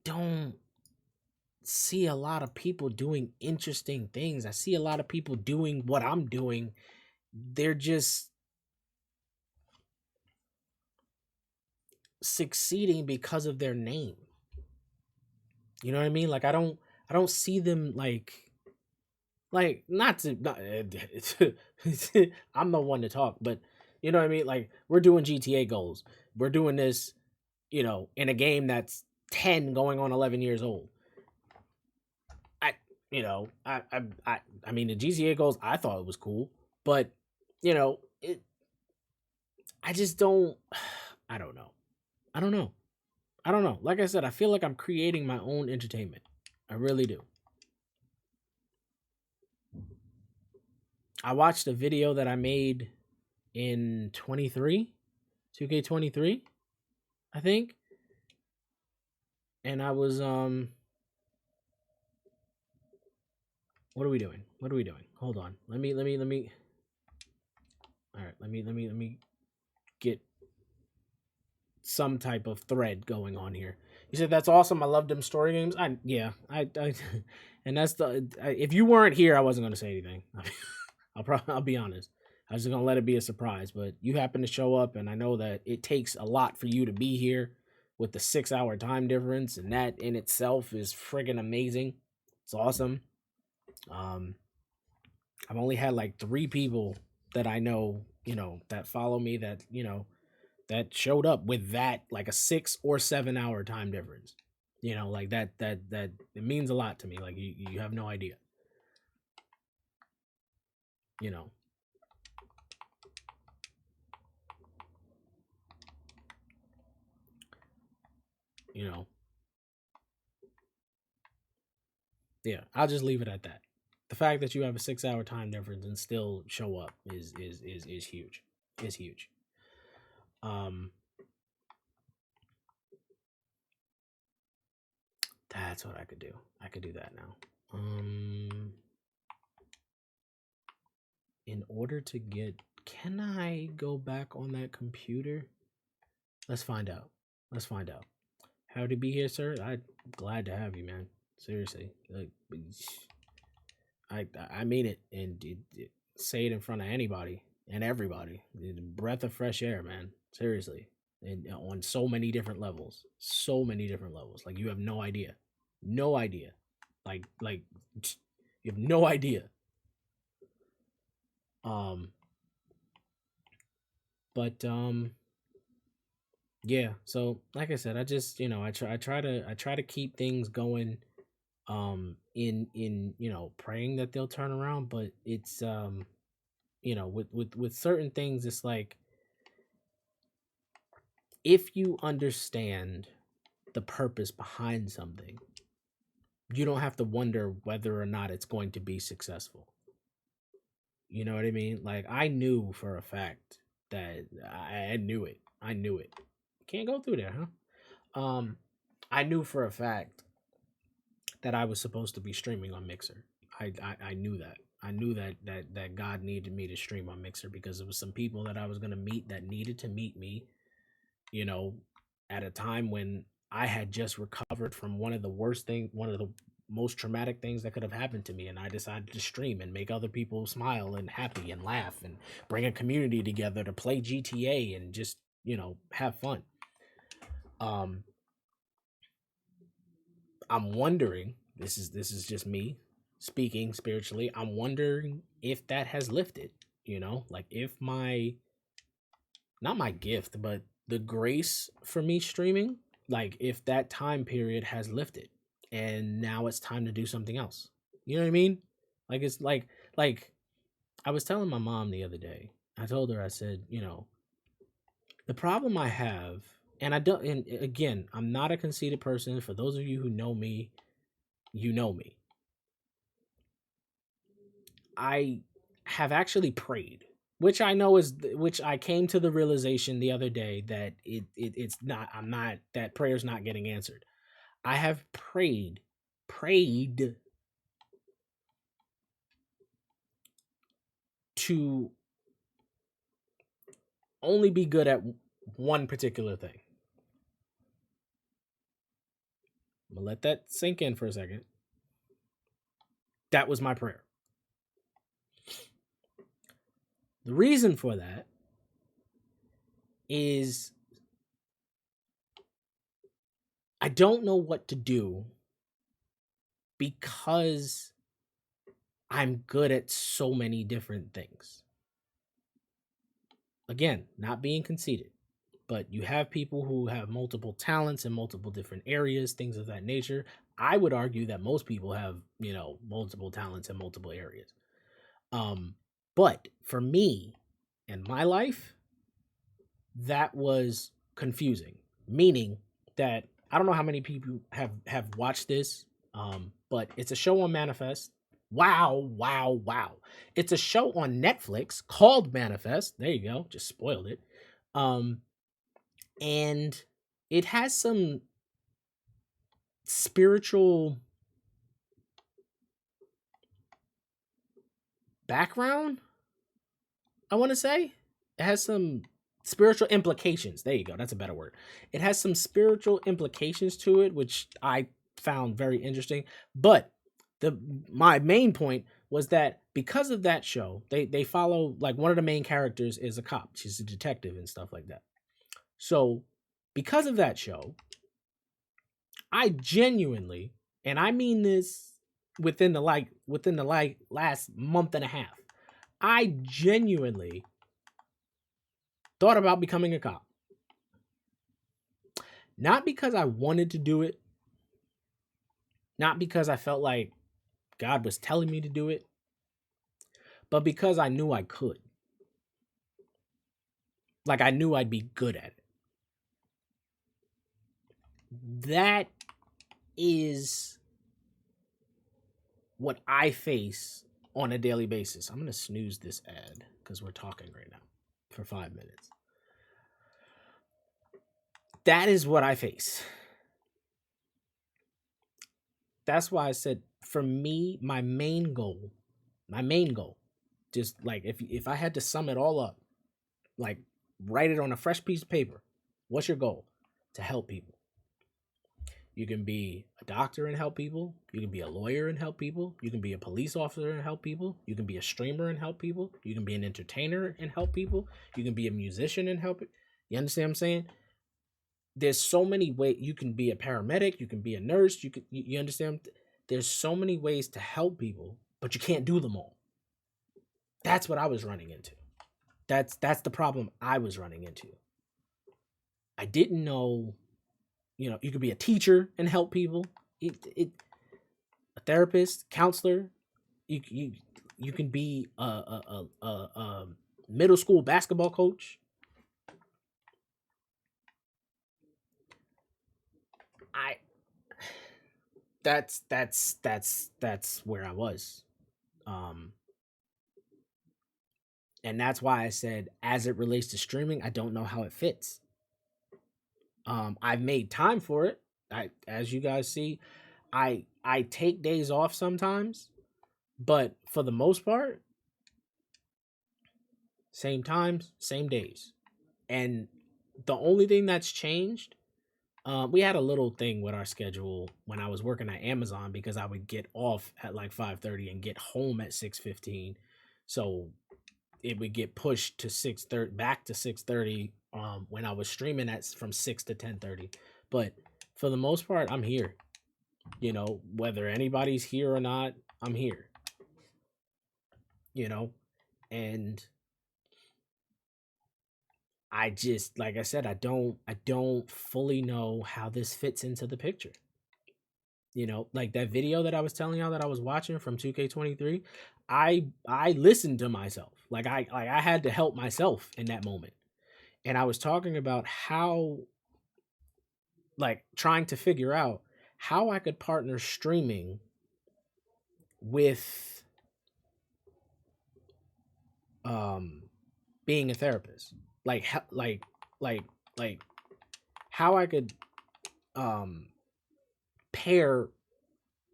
don't see a lot of people doing interesting things. I see a lot of people doing what I'm doing. They're just succeeding because of their name. You know what I mean? Like I don't see them like not to not, I'm the one to talk, but you know what I mean? Like we're doing GTA goals. We're doing this, in a game that's 10 going on 11 years old. I mean the GTA goals, I thought it was cool, but it I just don't I don't know. I don't know. I don't know. Like I said, I feel like I'm creating my own entertainment. I really do. I watched a video that I made in 23, 2K23. I think. And I was what are we doing? What are we doing? Hold on. Let me all right, let me get some type of thread going on here. You said that's awesome. I love them story games. I and that's if you weren't here, I wasn't gonna say anything. I'll be honest. I was just gonna let it be a surprise, but you happen to show up, and I know that it takes a lot for you to be here with the 6 hour time difference, and that in itself is friggin' amazing. It's awesome. Um, I've only had like 3 people that I know, that follow me that that showed up with that like a 6 or 7 hour time difference. Like that it means a lot to me. Like you have no idea. You know, you know. Yeah, I'll just leave it at that. The fact that you have a 6 hour time difference and still show up is huge. Is huge. Um, that's what I could do. I could do that now. In order to get, can I go back on that computer? Let's find out. Let's find out. How to be here, sir? I'm glad to have you, man. Seriously, like, I mean it, and say it in front of anybody and everybody. Breath of fresh air, man. Seriously, and on so many different levels, so many different levels. Like you have no idea, no idea. Like you have no idea. Um, but yeah. So like I said, I just I try to keep things going. In praying that they'll turn around, but it's with certain things, it's like if you understand the purpose behind something, you don't have to wonder whether or not it's going to be successful. You know what I mean? Like I knew for a fact that I knew it. I knew it. Can't go through there, huh? I knew for a fact that I was supposed to be streaming on Mixer. I knew that. I knew that God needed me to stream on Mixer because there was some people that I was gonna meet that needed to meet me, you know, at a time when I had just recovered from one of the most traumatic things that could have happened to me, and I decided to stream and make other people smile and happy and laugh and bring a community together to play GTA and just have fun. Um, I'm wondering. This is just me speaking spiritually. I'm wondering if that has lifted. Like if my not my gift, but the grace for me streaming, like if that time period has lifted and now it's time to do something else. You know what I mean? Like it's like I was telling my mom the other day. I told her, I said, the problem I have, and I don't, and again, I'm not a conceited person. For those of you who know me, you know me. I have actually prayed, which I know which I came to the realization the other day that it's not. I'm not that prayer's not getting answered. I have prayed to only be good at one particular thing. I'm gonna let that sink in for a second. That was my prayer. The reason for that is I don't know what to do because I'm good at so many different things. Again, not being conceited, but you have people who have multiple talents in multiple different areas, things of that nature. I would argue that most people have, multiple talents in multiple areas. But for me and my life, that was confusing. Meaning that I don't know how many people have watched this, but it's a show on Manifest. Wow, wow, wow! It's a show on Netflix called Manifest. There you go. Just spoiled it. And it has some spiritual background, I want to say. It has some spiritual implications. There you go. That's a better word. It has some spiritual implications to it, which I found very interesting. But the my main point was that because of that show, they follow, like, one of the main characters is a cop. She's a detective and stuff like that. So because of that show, I genuinely, and I mean this within the last month and a half, I genuinely thought about becoming a cop. Not because I wanted to do it, not because I felt like God was telling me to do it, but because I knew I could. Like, I knew I'd be good at it. That is what I face on a daily basis. I'm going to snooze this ad because we're talking right now for 5 minutes. That is what I face. That's why I said, for me, my main goal, just like, if I had to sum it all up, like, write it on a fresh piece of paper, what's your goal? To help people. You can be a doctor and help people. You can be a lawyer and help people. You can be a police officer and help people. You can be a streamer and help people. You can be an entertainer and help people. You can be a musician and help it. You understand what I'm saying? There's so many ways. You can be a paramedic. You can be a nurse. You understand? There's so many ways to help people, but you can't do them all. That's what I was running into. That's the problem I was running into. I didn't know, you could be a teacher and help people. A therapist, counselor. You can be a middle school basketball coach. I that's where I was. And that's why I said, as it relates to streaming, I don't know how it fits. I've made time for it. As you guys see, I take days off sometimes, but for the most part, same times, same days. And the only thing that's changed, we had a little thing with our schedule when I was working at Amazon, because I would get off at like 5:30 and get home at 6:15. So it would get pushed to 6:30, back to 6:30, when I was streaming from 6 to 10:30. But for the most part, I'm here. Whether anybody's here or not, I'm here. And I just, like I said, I don't fully know how this fits into the picture. Like that video that I was telling y'all that I was watching from 2K23, I listened to myself. Like I had to help myself in that moment. And I was talking about how, like, trying to figure out how I could partner streaming with being a therapist. Like like how I could pair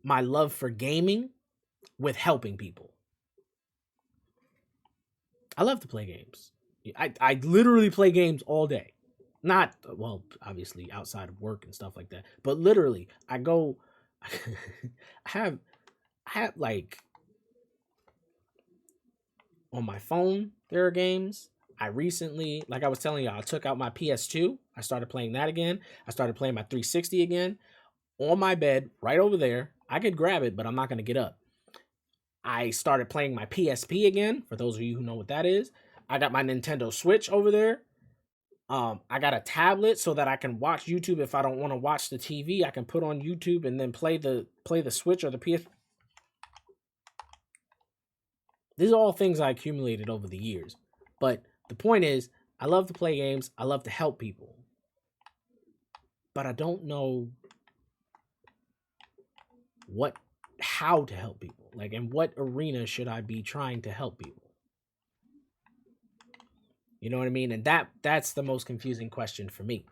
my love for gaming with helping people. I love to play games. I literally play games all day. Not, well, obviously outside of work and stuff like that, but literally I go I have like, on my phone there are games. I recently, like I was telling y'all, I took out my PS2. I started playing that again. I started playing my 360 again on my bed right over there. I could grab it, but I'm not going to get up. I started playing my PSP again, for those of you who know what that is. I got my Nintendo Switch over there. I got a tablet so that I can watch YouTube. If I don't want to watch the TV, I can put on YouTube and then play the Switch or the PS. These are all things I accumulated over the years. But the point is, I love to play games. I love to help people. But I don't know how to help people. Like, in what arena should I be trying to help people? You know what I mean? And that's the most confusing question for me.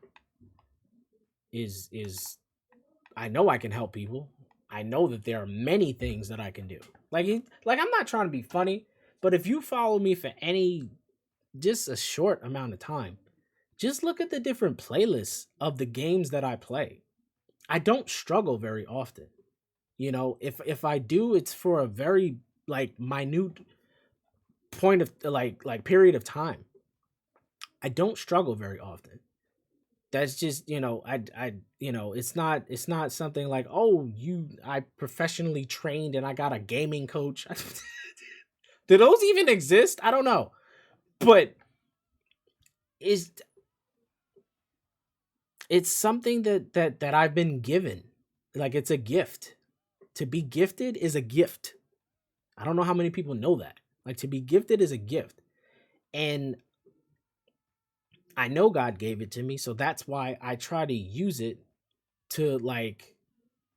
is I know I can help people. I know that there are many things that I can do. Like I'm not trying to be funny, but if you follow me for any just a short amount of time, just look at the different playlists of the games that I play. I don't struggle very often. You know, if I do, it's for a very like minute point of like period of time. I don't struggle very often. That's just, it's not something like, oh, I professionally trained and I got a gaming coach. Do those even exist? I don't know. But is it's something that I've been given. Like it's a gift. To be gifted is a gift. I don't know how many people know that. Like to be gifted is a gift. And I know God gave it to me, so that's why I try to use it to like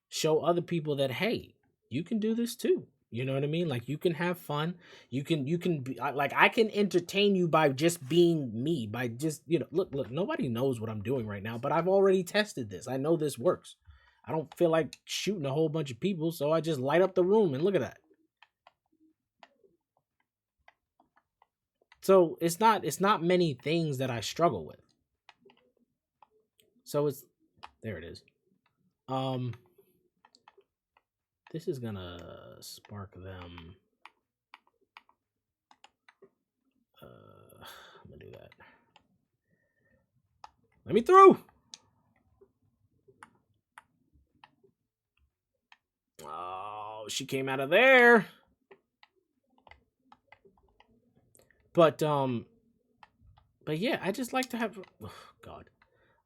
show other people that hey, you can do this too. You know what I mean? Like you can have fun. You can be like I can entertain you by just being me, by just, look, nobody knows what I'm doing right now, but I've already tested this. I know this works. I don't feel like shooting a whole bunch of people, so I just light up the room and look at that. So it's not many things that I struggle with. So it's there it is. Um this is gonna spark them. I'm gonna do that. Let me through. Oh, she came out of there. But but yeah, I just like to have oh, God.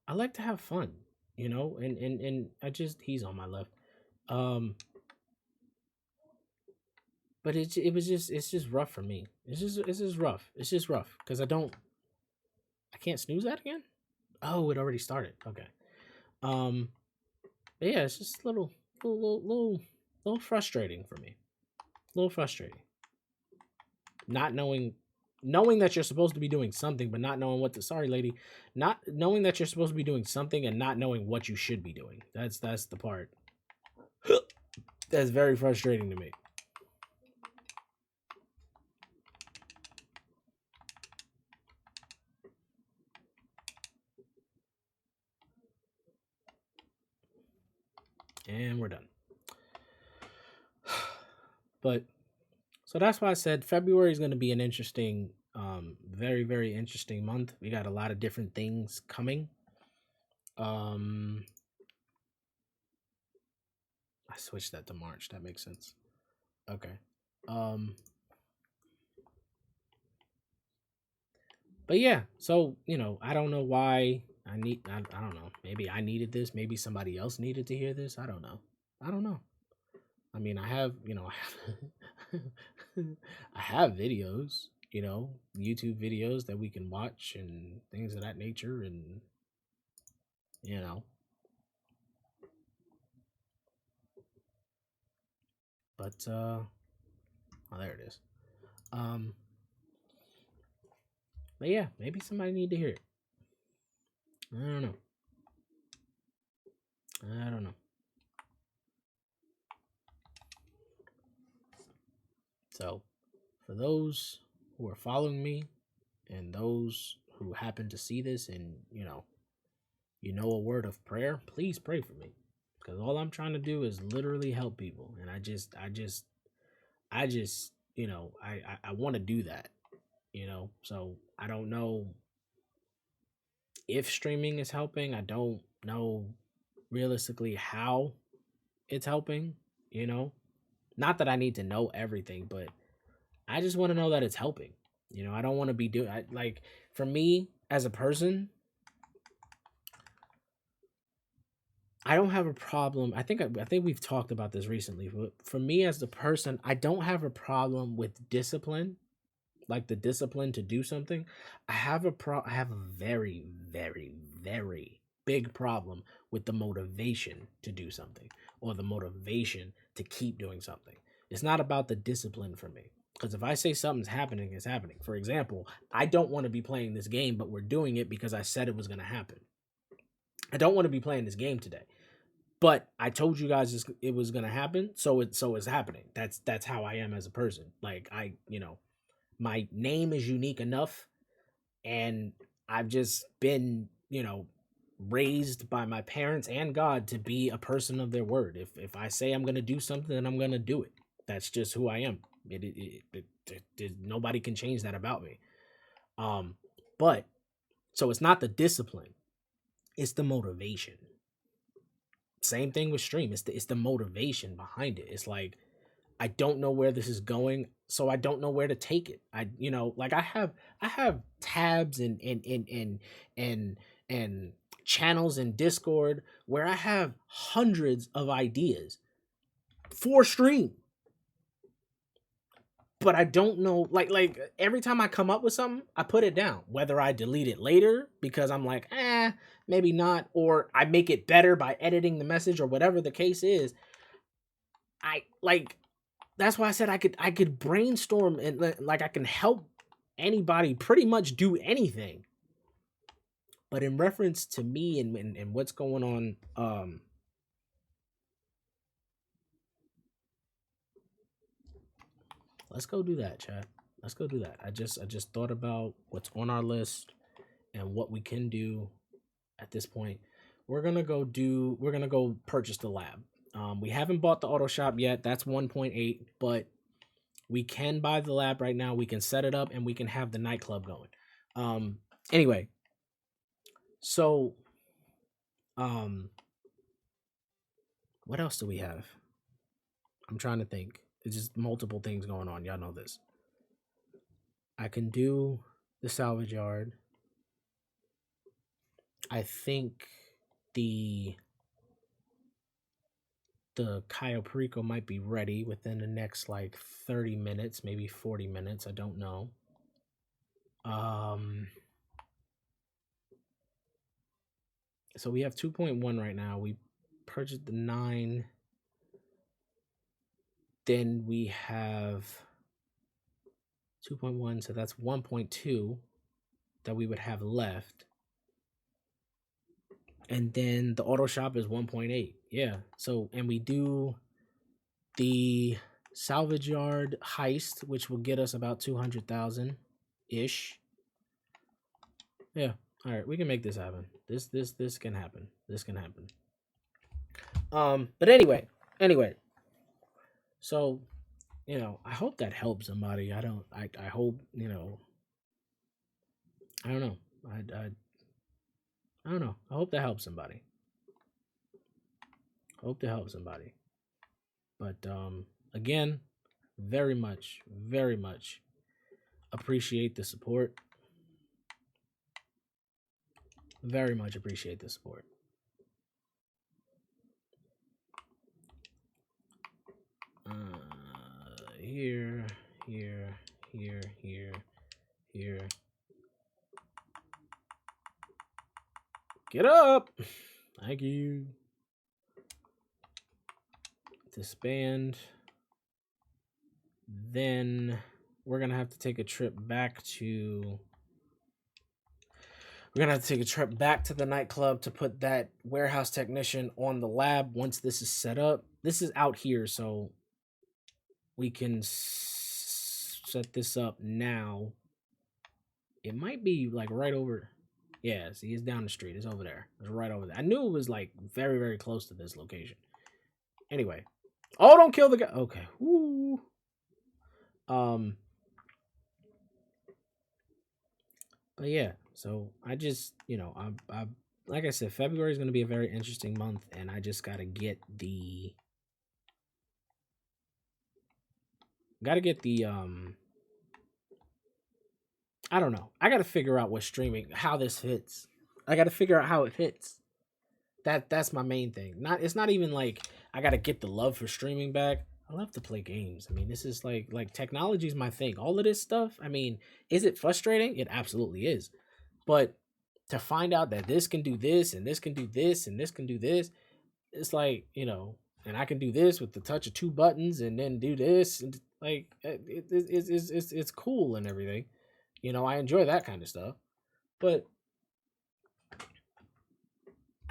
I like to have fun, and I just he's on my left. Um but it's just rough for me. It's just rough. It's just rough cuz I can't snooze that again? Oh, it already started. Okay. Um but yeah, it's just a little frustrating for me. A little frustrating. Not knowing that you're supposed to be doing something but not knowing what to sorry lady, not knowing that you're supposed to be doing something and not knowing what you should be doing. That's the part that's very frustrating to me. And we're done. But so that's why I said February is going to be an interesting, very very interesting month. We got a lot of different things coming. um I switched that to March. That makes sense. Okay. um but yeah, so I don't know why I don't know, maybe I needed this, maybe somebody else needed to hear this. I don't know. I mean, I have, I have, I have videos, YouTube videos that we can watch and things of that nature. And, you know, but, oh, there it is. Um, but yeah, maybe somebody need to hear it. I don't know. I don't know. So, for those who are following me and those who happen to see this and, a word of prayer, please pray for me. Because all I'm trying to do is literally help people. And I just, I want to do that, So I don't know if streaming is helping. I don't know realistically how it's helping, you know. Not that I need to know everything, but I just want to know that it's helping. I don't want to be doing like for me as a person, I don't have a problem. I think we've talked about this recently. But for me as the person, I don't have a problem with discipline, like the discipline to do something. I have a very very very big problem with the motivation to do something or the motivation to keep doing something. It's not about the discipline for me. Because if I say something's happening, it's happening. For example, I don't want to be playing this game, but we're doing it because I said it was going to happen. I don't want to be playing this game today. But I told you guys it was gonna happen, so it's happening. That's how I am as a person. Like my name is unique enough, and I've just been raised by my parents and God to be a person of their word. If I say I'm gonna do something, then I'm gonna do it. That's just who I am. Nobody can change that about me. But so it's not the discipline, it's the motivation. Same thing with stream. It's the motivation behind it. It's like I don't know where this is going, so I don't know where to take it. Like I have tabs and channels in Discord where I have hundreds of ideas for stream, but I don't know. Like every time I come up with something, I put it down. Whether I delete it later because I'm like, maybe not, or I make it better by editing the message or whatever the case is. I like that's why I said I could brainstorm and like I can help anybody pretty much do anything. But in reference to me and what's going on, let's go do that, chat. Let's go do that. I just thought about what's on our list and what we can do at this point. We're gonna go purchase the lab. We haven't bought the auto shop yet. That's 1.8, but we can buy the lab right now. We can set it up and we can have the nightclub going. Anyway, so what else do we have? I'm trying to think. It's just multiple things going on. Y'all know this. I can do the salvage yard. I think the Cayo Perico might be ready within the next like 30 minutes, maybe 40 minutes. I don't know. So we have 2.1 right now. We purchased the 9. Then we have 2.1, so that's 1.2 that we would have left. And then the auto shop is 1.8. Yeah. So, and we do the salvage yard heist, which will get us about 200,000 ish. Yeah. All right, we can make this happen. This can happen. This can happen. But anyway. So, I hope that helps somebody. I hope, I don't know. I don't know. I hope that helps somebody. But again, very much appreciate the support. Very much appreciate the support. Here. Get up. Thank you. Disband. Then we're gonna have to take a trip back to. We're gonna have to take a trip back to the nightclub to put that warehouse technician on the lab. Once this is set up, this is out here, so we can set this up now. It might be like right over. Yeah, see, it's down the street. It's over there. It's right over there. I knew it was like very, very close to this location. Anyway. Oh, don't kill the guy. Okay. Woo. But yeah, so I just, I like I said, February is going to be a very interesting month, and I just got to get the I don't know. I got to figure out what streaming, how this fits. I got to figure out how it fits. That's my main thing. It's not even like I got to get the love for streaming back. I love to play games. I mean, this is like technology is my thing. All of this stuff. I mean, is it frustrating? It absolutely is. But to find out that this can do this and this can do this and this can do this, it's like, and I can do this with the touch of 2 buttons and then do this and like it's cool and everything. I enjoy that kind of stuff. But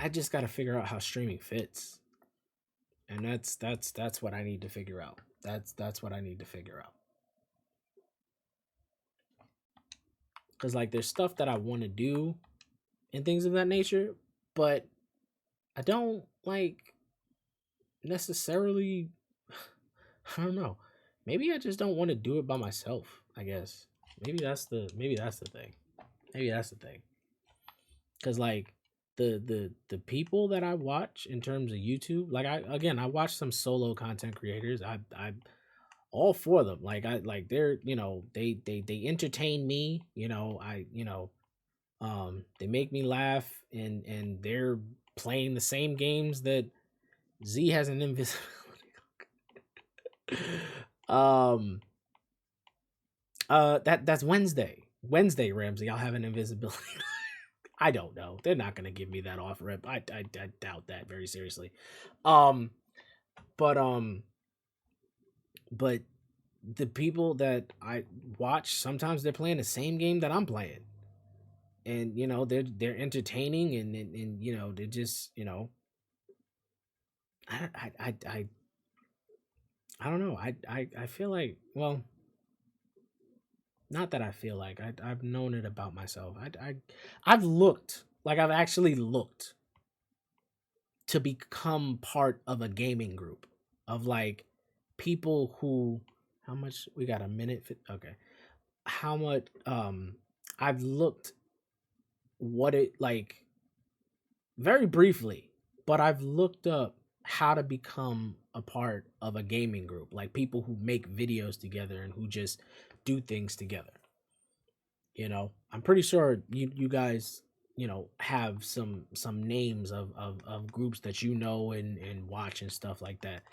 I just got to figure out how streaming fits, and that's what I need to figure out. That's what I need to figure out. Cause like there's stuff that I want to do and things of that nature, but I don't like necessarily. I don't know. Maybe I just don't want to do it by myself. I guess maybe that's the thing. Maybe that's the thing. Cause like the people that I watch in terms of YouTube, like I watch some solo content creators. I all for them. Like I like they're they entertain me. They make me laugh, and they're playing the same games that Z has an invisibility. um that's Wednesday. Wednesday, Ramsey, I'll have an invisibility. I don't know. They're not gonna give me that off rip. I doubt that very seriously. Um but but the people that I watch, sometimes they're playing the same game that I'm playing. And they're entertaining, and they're just I don't know. I feel like, well, not that I feel like I've known it about myself. I've looked, like I've actually looked to become part of a gaming group of like people who, how much we got, a minute okay, how much I've looked what it like very briefly, but I've looked up how to become a part of a gaming group, like people who make videos together and who just do things together. I'm pretty sure you guys have some names of groups that and watch and stuff like that.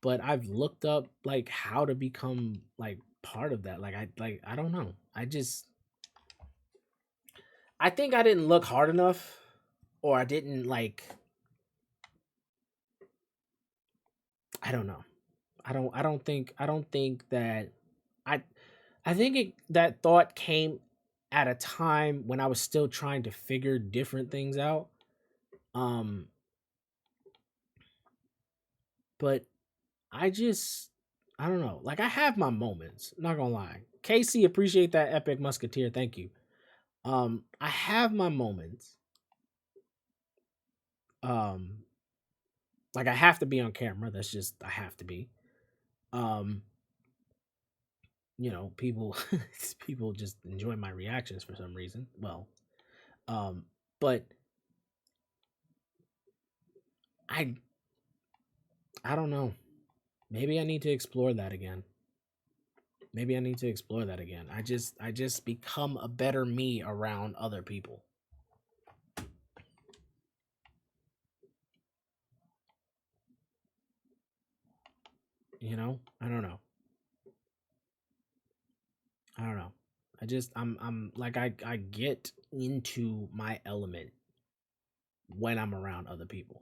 But I've looked up like how to become like part of that. I don't know. I think I didn't look hard enough, or I didn't like, I don't know. I don't think that I I think that thought came at a time when I was still trying to figure different things out. Um but I just, I don't know. Like I have my moments, not gonna lie. Casey, appreciate that epic musketeer. Thank you. I have my moments. Um like I have to be on camera. That's just, I have to be. Um people people just enjoy my reactions for some reason. Well, um but I I don't know. Maybe I need to explore that again. Maybe I need to explore that again. I just become a better me around other people. I don't know. I don't know. I'm like I get into my element when I'm around other people.